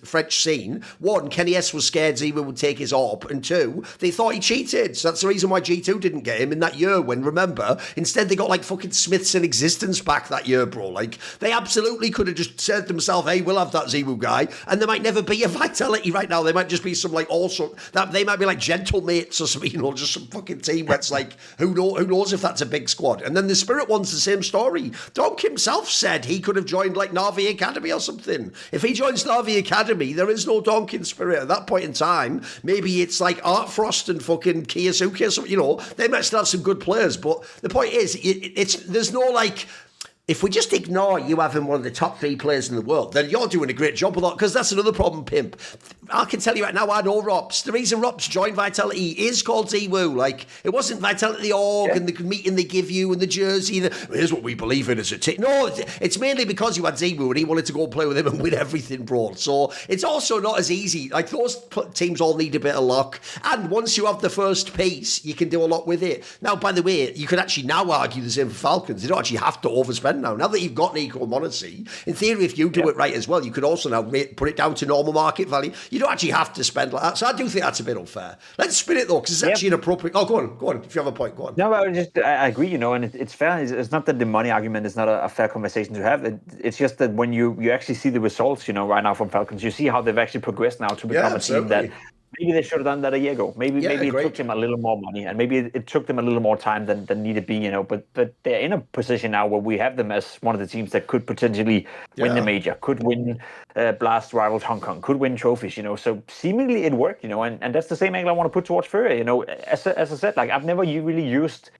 French scene, one, Kenny S was scared Zimu would take his AWP, and 2, they thought he cheated. So that's the reason why G2 didn't get him in that year when, remember, instead they got like fucking Smiths in existence back that year, bro. Like, they absolutely could have just said to themselves, hey, we'll have that Zimu guy, and there might never be a Vitality right now. They might just be some like also, that they might be like gentle mates or something, just some fucking team where it's like, who knows if that's a big squad. And then the Spirit one's the same story. Donk himself said he could have joined like NAVI Academy or something. If he joins NAVI Academy, there is no Donk in Spirit at that point in time. Maybe it's like Art Frost and fucking Kiyosuke or something, they might still have some good players, but the point is, there's no like, if we just ignore you having one of the top 3 players in the world, then you're doing a great job with that, because that's another problem, Pimp. I can tell you right now, I know ropz. The reason ropz joined Vitality is called Ziwu. Like, it wasn't Vitality org and the meeting they give you and the jersey. Here's what we believe in as a team. No, it's mainly because you had Ziwu and he wanted to go play with him and win everything, bro. So it's also not as easy. Like, those teams all need a bit of luck. And once you have the first piece, you can do a lot with it. Now, by the way, you could actually now argue the same for Falcons. They don't actually have to overspend now. Now that you've got Nico and Monacy, in theory, if you do it right as well, you could also now put it down to normal market value. You don't actually have to spend like that. So I do think that's a bit unfair. Let's spin it though, because it's actually inappropriate. Oh, go on. If you have a point, go on. No, I agree, and it's fair. It's not that the money argument is not a fair conversation to have. It's just that when you actually see the results, right now from Falcons, you see how they've actually progressed now to become a team that maybe they should have done that a year ago. Maybe it took them a little more money, and maybe it took them a little more time than needed be, But they're in a position now where we have them as one of the teams that could potentially win the major, could win Blast Rivals Hong Kong, could win trophies, So seemingly it worked, and that's the same angle I want to put towards FURIA. As I said, like I've never really used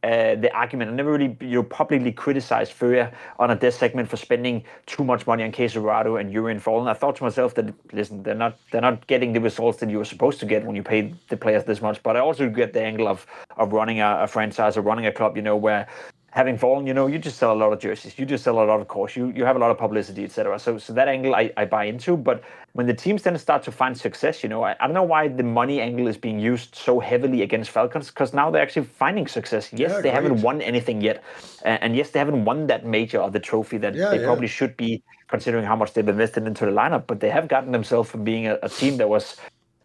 the argument. I never really publicly criticized FURIA on a death segment for spending too much money on Caserado and Yuri and Fallen. I thought to myself that, listen, they're not getting the results that you were supposed to get when you pay the players this much. But I also get the angle of running a franchise or running a club, where having Fallen, you just sell a lot of jerseys, you just sell a lot of cores, you have a lot of publicity, etc. So that angle I buy into. But when the teams then start to find success, I don't know why the money angle is being used so heavily against Falcons, because now they're actually finding success. Yes, they haven't won anything yet, and yes, they haven't won that major or the trophy that they probably should be, considering how much they've invested into the lineup. But they have gotten themselves from being a team that was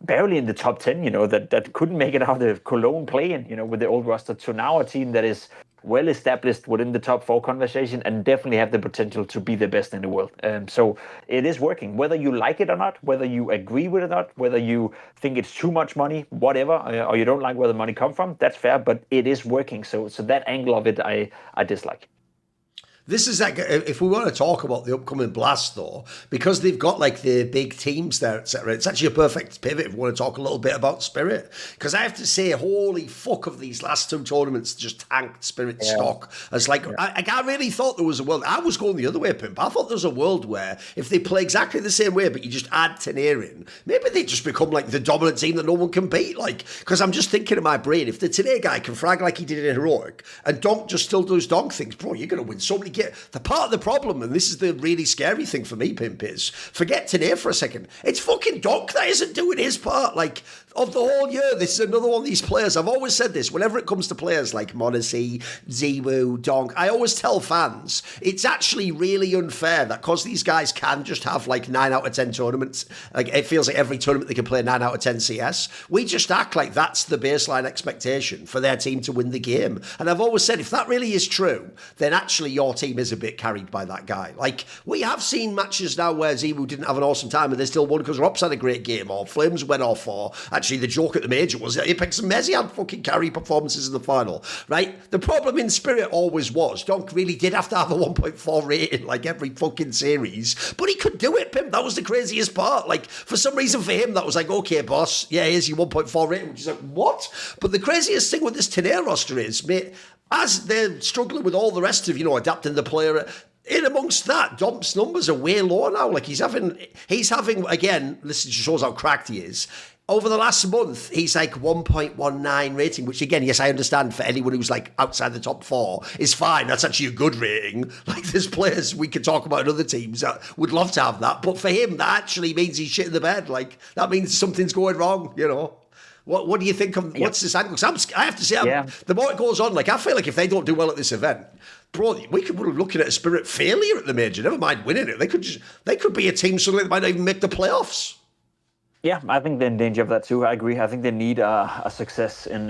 barely in the top 10, that couldn't make it out of Cologne playing, with the old roster, to now a team that is well established within the top 4 conversation and definitely have the potential to be the best in the world. So it is working, whether you like it or not, whether you agree with it or not, whether you think it's too much money, whatever, or you don't like where the money come from, that's fair, but it is working. So that angle of it, I dislike. This is like, if we want to talk about the upcoming Blast, though, because they've got like the big teams there, etc. It's actually a perfect pivot if we want to talk a little bit about Spirit. Because I have to say, holy fuck, of these last two tournaments just tanked Spirit stock. It's like, I really thought there was a world. I was going the other way, Pimp. I thought there was a world where if they play exactly the same way, but you just add Tenair in, maybe they just become like the dominant team that no one can beat. Like, because I'm just thinking in my brain, if the Tenair guy can frag like he did in Heroic, and Donk just still does Donk things, bro, you're going to win so many games. The part of the problem, and this is the really scary thing for me, Pimp, is forget Tenair for a second. It's fucking Donk that isn't doing his part. Like, of the whole year, this is another one of these players. I've always said this, whenever it comes to players like m0NESY, ZywOo, Donk, I always tell fans, it's actually really unfair that because these guys can just have like 9 out of 10 tournaments, like it feels like every tournament they can play 9 out of 10 CS, we just act like that's the baseline expectation for their team to win the game. And I've always said, if that really is true, then actually your team is a bit carried by that guy. Like, we have seen matches now where ZywOo didn't have an awesome time and they still won because ropz had a great game, or Flames went off, or actually the joke at the major was that Apex and mezii had fucking carry performances in the final, right? The problem in Spirit always was Donk really did have to have a 1.4 rating like every fucking series, but he could do it, Pimp. That was the craziest part. Like, for some reason for him, that was like, okay, boss, yeah, here's your 1.4 rating, which is like, what? But the craziest thing with this Tenair roster is, mate, as they're struggling with all the rest of, adapting the player, in amongst that, Domp's numbers are way lower now. Like, he's having, again, this just shows how cracked he is. Over the last month, he's like 1.19 rating, which again, yes, I understand for anyone who's like outside the top 4 is fine. That's actually a good rating. Like, there's players we could talk about in other teams that would love to have that. But for him, that actually means he's shit in the bed. Like, that means something's going wrong, What do you think of what's this angle? Because I have to say, the more it goes on, like, I feel like if they don't do well at this event, bro, we could be looking at a Spirit failure at the major. Never mind winning it. They could be a team suddenly that might not even make the playoffs. Yeah, I think they're in danger of that too. I agree. I think they need a success in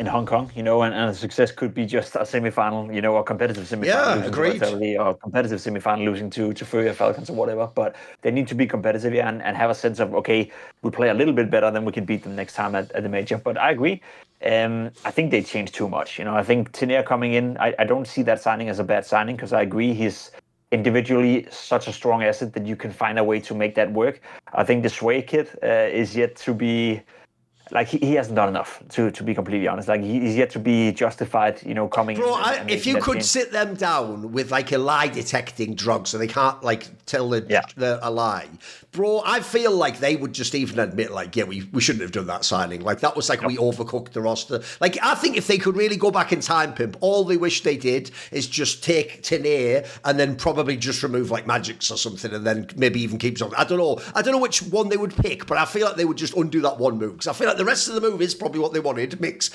Hong Kong, and a success could be just a semifinal, a competitive semifinal losing to or competitive semifinal losing to FURIA Falcons or whatever. But they need to be competitive, and have a sense of, okay, we play a little bit better, then we can beat them next time at the major. But I agree. I think they changed too much. I think Tenair coming in, I don't see that signing as a bad signing, because I agree he's individually such a strong asset that you can find a way to make that work. I think the Sway kid is yet to be, like, he hasn't done enough, to be completely honest. Like, he's yet to be justified, coming. Bro, if you could sit them down with like a lie detecting drug so they can't like tell a lie, bro, I feel like they would just even admit, like, yeah, we shouldn't have done that signing. Like, that was like, we overcooked the roster. Like, I think if they could really go back in time, Pimp, all they wish they did is just take Tenair and then probably just remove like Magix or something, and then maybe even keep something. I don't know which one they would pick, but I feel like they would just undo that one move, because I feel like the rest of the move is probably what they wanted, makes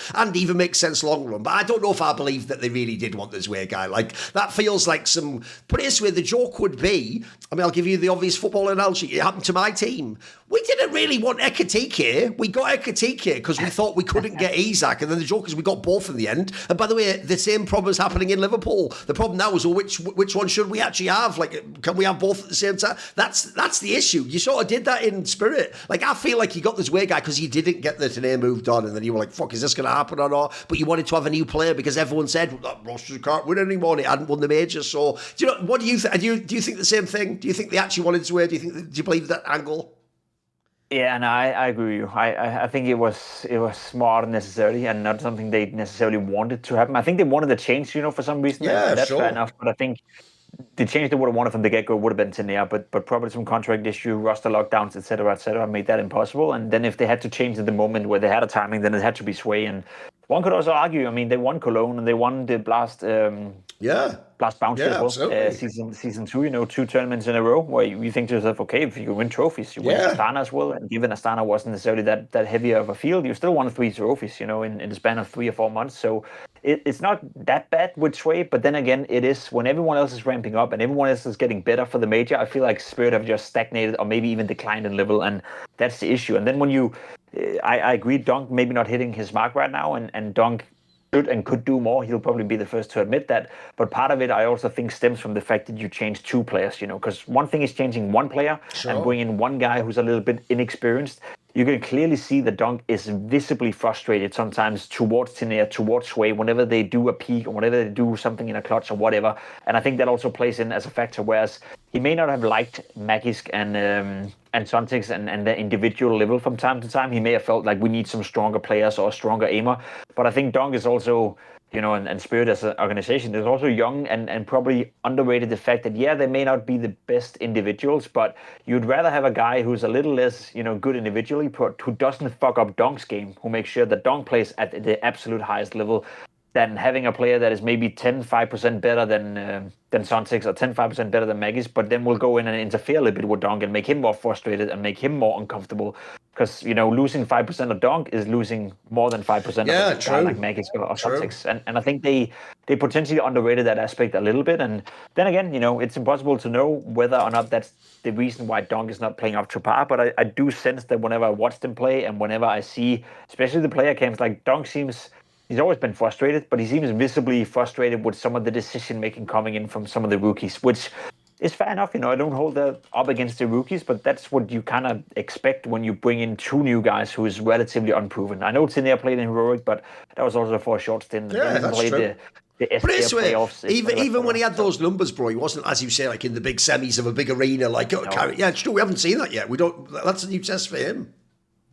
sense long run. But I don't know if I believe that they really did want this Way guy. Like, that feels like some. Put it this way, the joke would be, I'll give you the obvious football analogy. It happened to my team. We didn't really want Ekatike. We got Ekatike because we thought we couldn't get Isak, and then the joke is we got both in the end. And by the way, the same problem is happening in Liverpool. The problem now is, well, which one should we actually have? Like, can we have both at the same time? That's the issue. You sort of did that in Spirit. Like, I feel like you got this Way guy because you didn't get the Tenair moved on, and then you were like, fuck, is this going to happen or not? But you wanted to have a new player because everyone said, well, that roster can't win anymore, and it hadn't won the major. So, what do you think? Do you think the same thing? Do you think they actually wanted to win? Do you believe that angle? Yeah, and I agree with you. I think it was smart necessarily, and not something they necessarily wanted to happen. I think they wanted a change, for some reason. Yeah, that's sure. fair enough. But I think the change they would have wanted from the get-go would have been Tenair, but probably some contract issue, roster lockdowns, etc., made that impossible. And then if they had to change at the moment where they had a timing, then it had to be Sway. And one could also argue, they won Cologne and they won the Blast. Blast Bounty as well. Season 2, 2 tournaments in a row where you think to yourself, okay, if you win trophies, you win Astana as well. And given Astana wasn't necessarily that heavy of a field, you still won 3 trophies, in the span of 3 or 4 months. So it's not that bad with Sway, but then again, it is when everyone else is ramping up and everyone else is getting better for the major. I feel like Spirit have just stagnated or maybe even declined in level, and that's the issue. And then when I agree, Donk maybe not hitting his mark right now, and Donk should and could do more. He'll probably be the first to admit that. But part of it, I also think, stems from the fact that you change 2 players, because one thing is changing one player and bringing in one guy who's a little bit inexperienced. you can clearly see that Dunk is visibly frustrated sometimes towards Tinea, towards Sway, whenever they do a peak or whenever they do something in a clutch or whatever. And I think that also plays in as a factor, whereas he may not have liked Magisk and Sontics and the individual level from time to time. He may have felt like we need some stronger players or a stronger aimer. But I think Dunk is also, and Spirit as an organization is also young and probably underrated the fact that, yeah, they may not be the best individuals, but you'd rather have a guy who's a little less, good individually, but who doesn't fuck up Dunk's game, who makes sure that Dunk plays at the absolute highest level, than having a player that is maybe 5% better than Sontics or 5% better than Magis, but then will go in and interfere a little bit with Dunk and make him more frustrated and make him more uncomfortable. Because, losing 5% of Dunk is losing more than 5% of a guy like Magis or Sontics. And I think they potentially underrated that aspect a little bit. And then again, it's impossible to know whether or not that's the reason why Dunk is not playing up to par. But I do sense that whenever I watch them play and whenever I see, especially the player camps, like Dunk he's always been frustrated, but he seems visibly frustrated with some of the decision-making coming in from some of the rookies, which is fair enough. I don't hold that up against the rookies, but that's what you kind of expect when you bring in two new guys who is relatively unproven. I know Tinea played in Heroic, but that was also for a short stint. Yeah, that's true. The playoffs. Even when he had those numbers, bro, he wasn't, as you say, like in the big semis of a big arena. Like, yeah, it's true. We haven't seen that yet. That's a new test for him.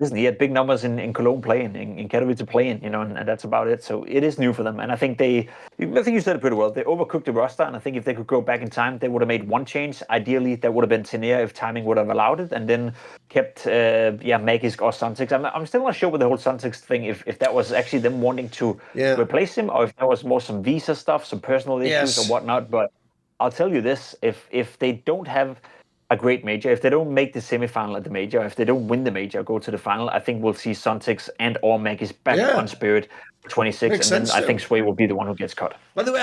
Listen, he had big numbers in Cologne playing, in Katowice playing, and that's about it. So it is new for them. And I think you said it pretty well. They overcooked the roster, and I think if they could go back in time, they would have made one change. Ideally, that would have been Tinea if timing would have allowed it, and then kept, Magisk or Sontics. I'm still not sure with the whole Sontics thing, if that was actually them wanting to replace him, or if that was more some visa stuff, some personal issues or whatnot. But I'll tell you this, if they don't have a great major, if they don't make the semifinal at the major, if they don't win the major, go to the final, I think we'll see Sontics and or Magis back on Spirit 26, and then I think Sway will be the one who gets cut. By the way,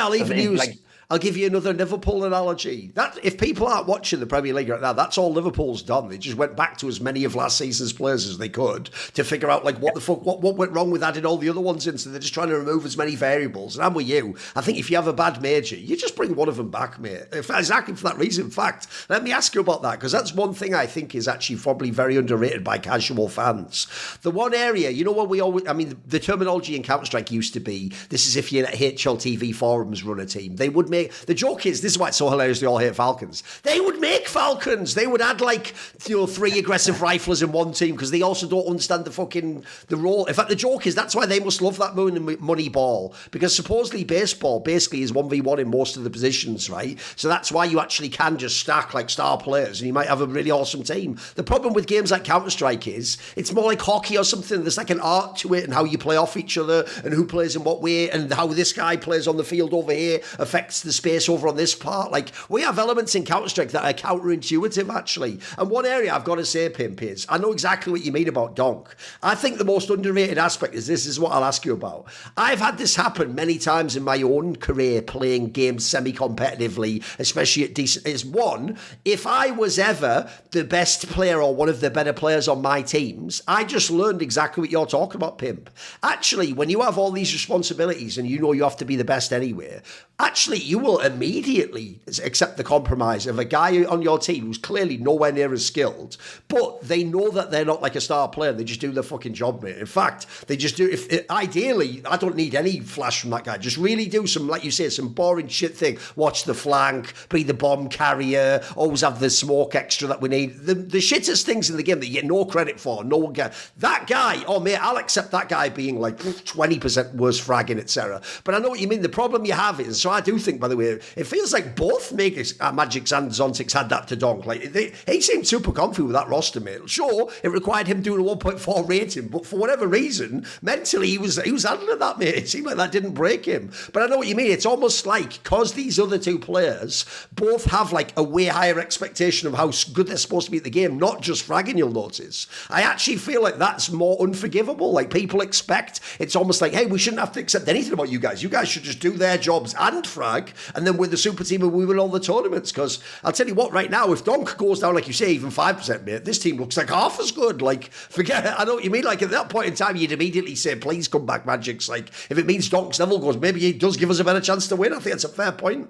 I'll give you another Liverpool analogy. That if people aren't watching the Premier League right now, that's all Liverpool's done. They just went back to as many of last season's players as they could to figure out like what went wrong with adding all the other ones in. So they're just trying to remove as many variables. And I'm with you. I think if you have a bad major, you just bring one of them back, mate. Exactly for that reason. In fact, let me ask you about that, because that's one thing I think is actually probably very underrated by casual fans. The one area, what we always, the terminology in Counter-Strike used to be, this is if you HLTV forums run a team. They would the joke is, this is why it's so hilarious they all hate Falcons. They would make Falcons. They would add 3 aggressive riflers in one team because they also don't understand the role. In fact, the joke is that's why they must love that money ball, because supposedly baseball basically is 1v1 in most of the positions, right? So that's why you actually can just stack like star players and you might have a really awesome team. The problem with games like Counter-Strike is it's more like hockey or something. There's like an art to it and how you play off each other and who plays in what way and how this guy plays on the field over here affects the space over on this part. Like, we have elements in Counter-Strike that are counterintuitive, actually. And one area I've got to say, Pimp, is I know exactly what you mean about Donk. I think the most underrated aspect is this is what I'll ask you about. I've had this happen many times in my own career playing games semi-competitively, especially at decent. Is one, if I was ever the best player or one of the better players on my teams, I just learned exactly what you're talking about, Pimp. Actually, when you have all these responsibilities and you have to be the best anyway, actually, you will immediately accept the compromise of a guy on your team who's clearly nowhere near as skilled, but they know that they're not like a star player. They just do their fucking job, mate. In fact, they just do. Ideally, I don't need any flash from that guy. Just really do some, like you say, some boring shit thing. Watch the flank, be the bomb carrier, always have the smoke extra that we need. The shittest things in the game that you get no credit for. No one gets that guy. Oh, mate, I'll accept that guy being like 20% worse fragging, etc. But I know what you mean. The problem you have is, so I do think, by the way, it feels like both Magics and Zontics had that to Donk. Like he seemed super comfy with that roster, mate. Sure, it required him doing a 1.4 rating, but for whatever reason, mentally he was handling that, mate. It seemed like that didn't break him. But I know what you mean. It's almost like because these other two players both have like a way higher expectation of how good they're supposed to be at the game, not just fragging, you'll notice. I actually feel like that's more unforgivable. Like people expect, it's almost like, hey, we shouldn't have to accept anything about you guys. You guys should just do their jobs and frag, and then with the super team we win all the tournaments. Because I'll tell you what, right now, if Donk goes down, like you say, even 5%, mate, this team looks like half as good. Like, forget it. I know what you mean. Like, at that point in time, you'd immediately say, please come back, Magic's. Like, if it means Donk's level goes, maybe he does give us a better chance to win. I think that's a fair point.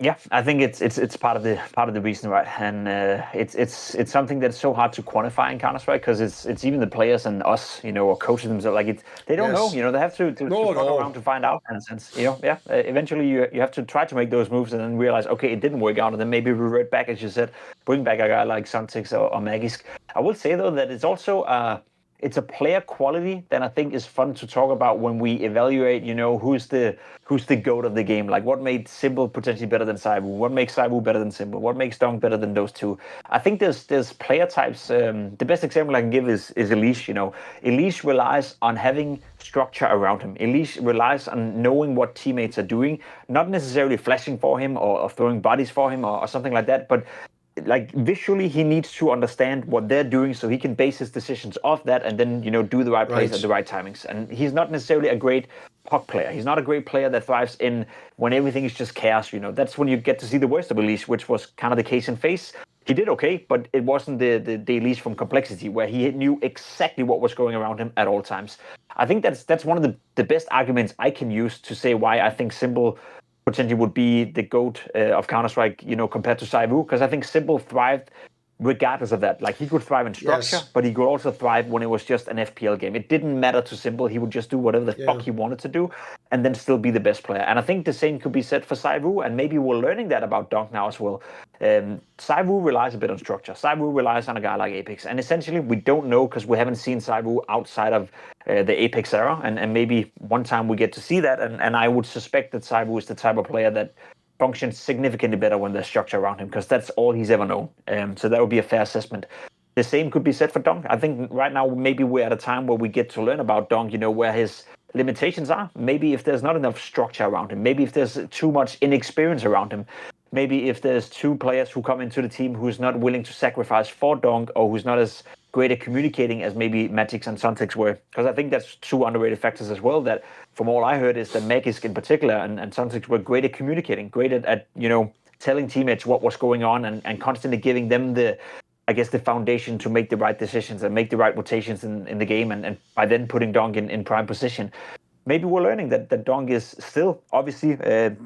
Yeah, I think it's part of the reason, right? And it's something that's so hard to quantify in Counter Strike because it's even the players and us, or coaches themselves, like they don't know, they have to fuck around to find out. In a sense, yeah. Eventually, you have to try to make those moves and then realize, okay, it didn't work out, and then maybe revert back, as you said, bring back a guy like Suntix or Magisk. I will say though that it's also it's a player quality that I think is fun to talk about when we evaluate, who's the GOAT of the game. Like what made Simple potentially better than Saibu? What makes Saibu better than Simple? What makes Dong better than those two? I think there's player types. The best example I can give is Elise. Elise relies on having structure around him. Elise relies on knowing what teammates are doing, not necessarily flashing for him or throwing bodies for him or something like that, but like visually he needs to understand what they're doing so he can base his decisions off that and then do the right plays at the right timings. And he's not necessarily a great puck player. He's not a great player that thrives in when everything is just chaos. That's when you get to see the worst of Elise, which was kind of the case in FaZe. He did okay, but it wasn't the Elise from Complexity where he knew exactly what was going around him at all times. I think that's one of the best arguments I can use to say why I think Simple potentially would be the GOAT of Counter-Strike, compared to Saivu, because I think Simple thrived regardless of that. Like he could thrive in structure, but he could also thrive when it was just an FPL game. It didn't matter to Simple. He would just do whatever the fuck he wanted to do and then still be the best player. And I think the same could be said for Saivu, and maybe we're learning that about Dunk now as well. Saivu relies a bit on structure. Saivu relies on a guy like Apex. And essentially, we don't know because we haven't seen Saivu outside of the Apex era. And maybe one time we get to see that. And I would suspect that Saivu is the type of player that functions significantly better when there's structure around him because that's all he's ever known. So that would be a fair assessment. The same could be said for Dong. I think right now maybe we're at a time where we get to learn about Dong, where his limitations are. Maybe if there's not enough structure around him, maybe if there's too much inexperience around him, maybe if there's two players who come into the team who's not willing to sacrifice for Dong or who's not as great at communicating as maybe Magix and Suntix were. Because I think that's two underrated factors as well that from all I heard is that Magisk in particular and Suntix were great at communicating, great at telling teammates what was going on and constantly giving them the foundation to make the right decisions and make the right rotations in the game and by then putting Dong in prime position. Maybe we're learning that Dong is still obviously a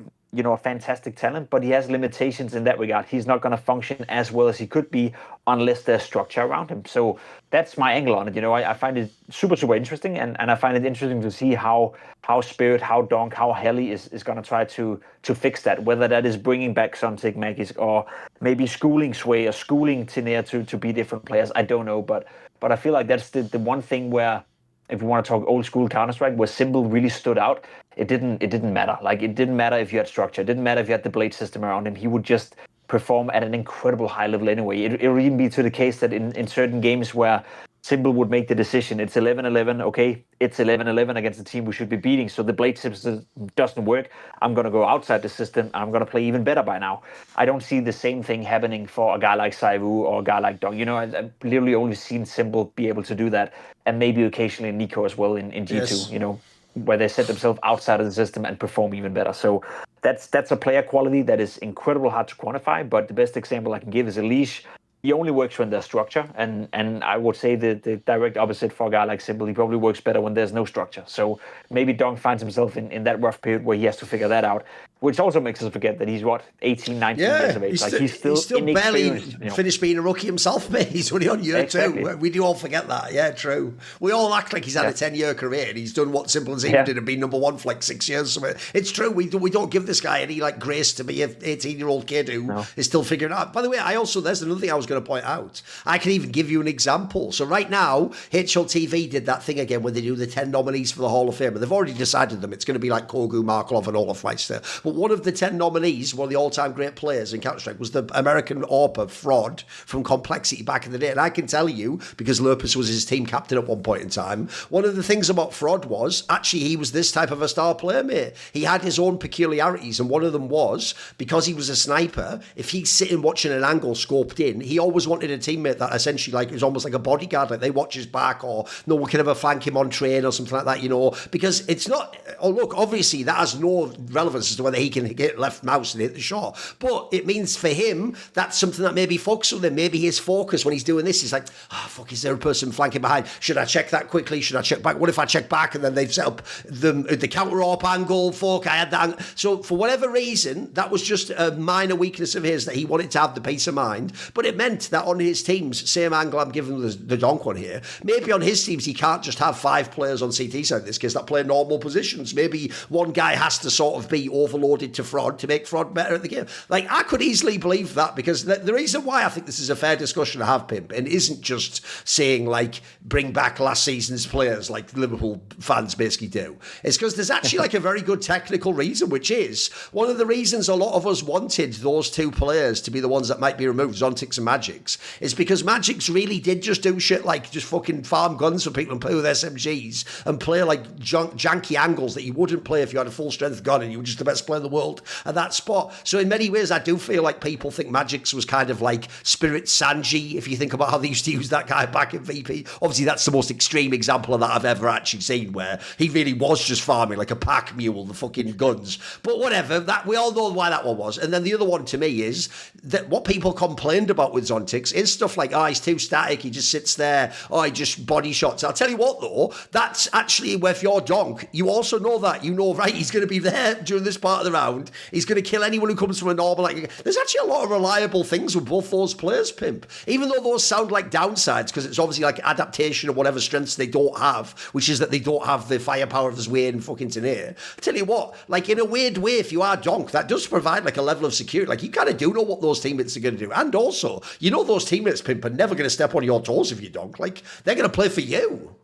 fantastic talent, but he has limitations in that regard. He's not going to function as well as he could be unless there's structure around him. So that's my angle on it. I find it super, super interesting, and I find it interesting to see how Spirit, how Donk, how Heli is going to try to fix that, whether that is bringing back Suntic Magisk or maybe schooling Sway or schooling Tinea to be different players. I don't know, but I feel like that's the one thing where, if you want to talk old school Counter-Strike, where Simple really stood out, it didn't matter. Like it didn't matter if you had structure, it didn't matter if you had the blade system around him. He would just perform at an incredible high level anyway. It would even be to the case that in certain games where Simple would make the decision, it's 11-11, okay, it's 11-11 against the team we should be beating, so the blade system doesn't work. I'm going to go outside the system, I'm going to play even better by now. I don't see the same thing happening for a guy like Saivu or a guy like Dong. I've literally only seen Simple be able to do that, and maybe occasionally Nico as well in G2, yes. Where they set themselves outside of the system and perform even better. So that's a player quality that is incredible hard to quantify, but the best example I can give is Elise. He only works when there's structure, and I would say the direct opposite for a guy like Simple. He probably works better when there's no structure. So maybe Dong finds himself in that rough period where he has to figure that out, which also makes us forget that he's 18, 19 years of age. He's still barely finished being a rookie himself, mate. He's only on year 2. We do all forget that. Yeah, true. We all act like he's had a 10-year career and he's done what Simple as Eve did and been number 1 for like 6 years. So it's true. We don't give this guy any like grace to be an 18-year-old kid who is still figuring out. By the way, there's another thing I was going to point out. I can even give you an example. So right now, HLTV did that thing again where they do the 10 nominees for the Hall of Fame. They've already decided them. It's going to be like Kogu, Markov and Olaf Meister. But one of the 10 nominees, one of the all-time great players in Counter-Strike, was the American AWPer Fraud from Complexity back in the day. And I can tell you, because Lurpus was his team captain at one point in time, one of the things about Fraud was, actually, he was this type of a star player, mate. He had his own peculiarities, and one of them was, because he was a sniper, if he's sitting watching an angle scoped in, he always wanted a teammate that essentially like was almost like a bodyguard, like they watch his back, or no one can ever flank him on train or something like that, because it's not, look, obviously that has no relevance as to whether that he can get left mouse and hit the shot. But it means for him, that's something that maybe fucks with him. Maybe his focus when he's doing this is like, fuck, is there a person flanking behind? Should I check that quickly? Should I check back? What if I check back and then they've set up the counter-AWP angle? Fuck, I had that. So for whatever reason, that was just a minor weakness of his that he wanted to have the peace of mind. But it meant that on his teams, same angle I'm giving the donk one here, maybe on his teams he can't just have 5 players on CT side in this case that play normal positions. Maybe one guy has to sort of be overloaded to Fraud to make Fraud better at the game. Like, I could easily believe that, because the reason why I think this is a fair discussion to have, Pimp, and isn't just saying, like, bring back last season's players like Liverpool fans basically do, is because there's actually like a very good technical reason, which is one of the reasons a lot of us wanted those 2 players to be the ones that might be removed, Zontics and Magics, is because Magics really did just do shit like just fucking farm guns for people and play with SMGs and play like janky angles that you wouldn't play if you had a full strength gun and you were just the best player in the world at that spot. So in many ways, I do feel like people think Magic's was kind of like Spirit Sanji, if you think about how they used to use that guy back in VP. Obviously, that's the most extreme example of that I've ever actually seen, where he really was just farming like a pack mule, the fucking guns. But whatever, that we all know why that one was. And then the other one to me is that what people complained about with Zontix is stuff like, he's too static, he just sits there, he just body shots. I'll tell you what though, that's actually where if you're donk, you also know that. You know, right, he's going to be there during this part of the round. He's going to kill anyone who comes from a normal. Like, there's actually a lot of reliable things with both those players, Pimp. Even though those sound like downsides, because it's obviously like adaptation of whatever strengths they don't have, which is that they don't have the firepower of Zway and fucking Tanir. I tell you what, like in a weird way, if you are donk, that does provide like a level of security. Like you kind of do know what those teammates are going to do. And also, you know those teammates, Pimp, are never going to step on your toes if you donk. Like, they're going to play for you.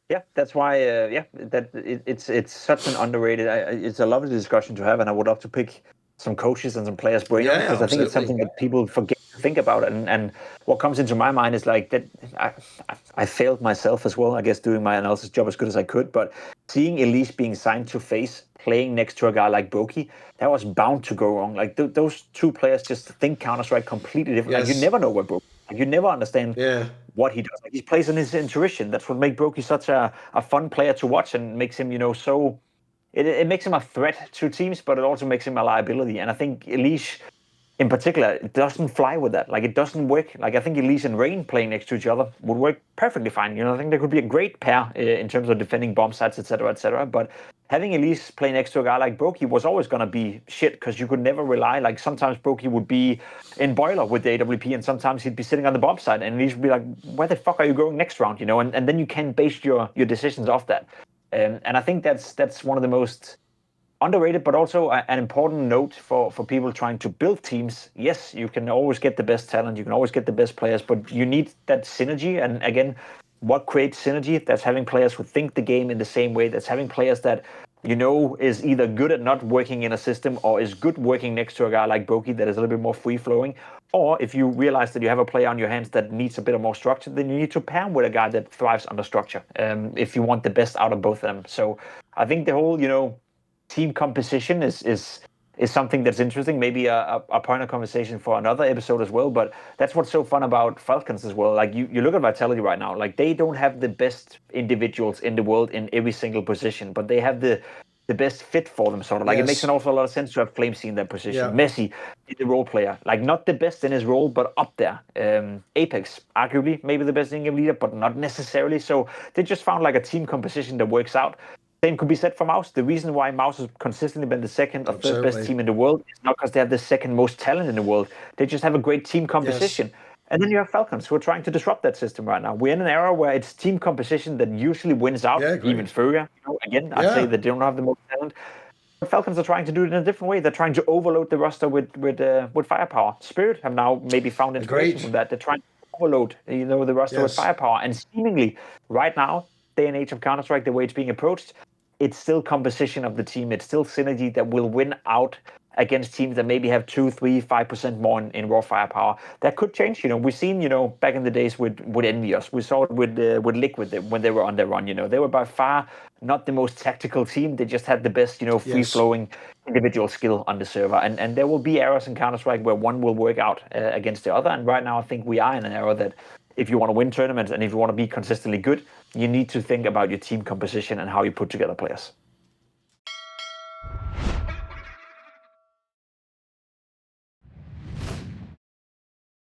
Yeah, that's why. It's such an underrated. It's a lovely discussion to have, and I would love to pick some coaches and some players' brain on, because I think it's something that people forget to think about. And what comes into my mind is like that. I failed myself as well, I guess, doing my analysis job as good as I could. But seeing Elise being signed to FaZe, playing next to a guy like Boki, that was bound to go wrong. Like those 2 players just think Counter-Strike completely different. Yes. Like you never know what Boki. You never understand what he does. Like, he plays on his intuition. That's what makes Brokey such a fun player to watch, and makes him, so... It makes him a threat to teams, but it also makes him a liability. And I think Elise, in particular, it doesn't fly with that. Like, it doesn't work. Like, I think Elise and Rain playing next to each other would work perfectly fine. I think they could be a great pair in terms of defending bomb sites, etc., etc. But having Elise play next to a guy like Brokey was always going to be shit, because you could never rely. Like, sometimes Brokey would be in Boiler with the AWP, and sometimes he'd be sitting on the bomb side, and Elise would be like, where the fuck are you going next round? And then you can base your decisions off that. And I think that's one of the most underrated, but also an important note for people trying to build teams. Yes, you can always get the best talent, you can always get the best players, but you need that synergy. And again, what creates synergy? That's having players who think the game in the same way. That's having players that is either good at not working in a system, or is good working next to a guy like Brokey that is a little bit more free-flowing. Or if you realize that you have a player on your hands that needs a bit of more structure, then you need to pair him with a guy that thrives under structure, if you want the best out of both of them. So I think the whole, team composition is something that's interesting. Maybe a point of conversation for another episode as well. But that's what's so fun about Falcons as well. Like, you look at Vitality right now, like, they don't have the best individuals in the world in every single position, but they have the best fit for them, sort of. Like, It makes an awful lot of sense to have Flamesy in that position. Yeah. Messi, the role player, like, not the best in his role, but up there. Apex, arguably maybe the best in-game leader, but not necessarily. So they just found like a team composition that works out. Same could be said for MOUZ. The reason why MOUZ has consistently been the second or third best team in the world is not because they have the second most talent in the world. They just have a great team composition. Yes. And then you have Falcons, who are trying to disrupt that system right now. We're in an era where it's team composition that usually wins out. Even FURIA, again, I'd say they don't have the most talent. But Falcons are trying to do it in a different way. They're trying to overload the roster with firepower. Spirit have now maybe found inspiration from that. They're trying to overload, the roster with firepower. And seemingly, right now, day and age of Counter-Strike, the way it's being approached, it's still composition of the team. It's still synergy that will win out against teams that maybe have 2, 3, 5% more in raw firepower. That could change. We've seen, back in the days with Envious. We saw it with Liquid when they were on their run. They were by far not the most tactical team. They just had the best, free-flowing individual skill on the server. And there will be eras in Counter-Strike where one will work out against the other. And right now, I think we are in an era that if you want to win tournaments and if you want to be consistently good, you need to think about your team composition and how you put together players.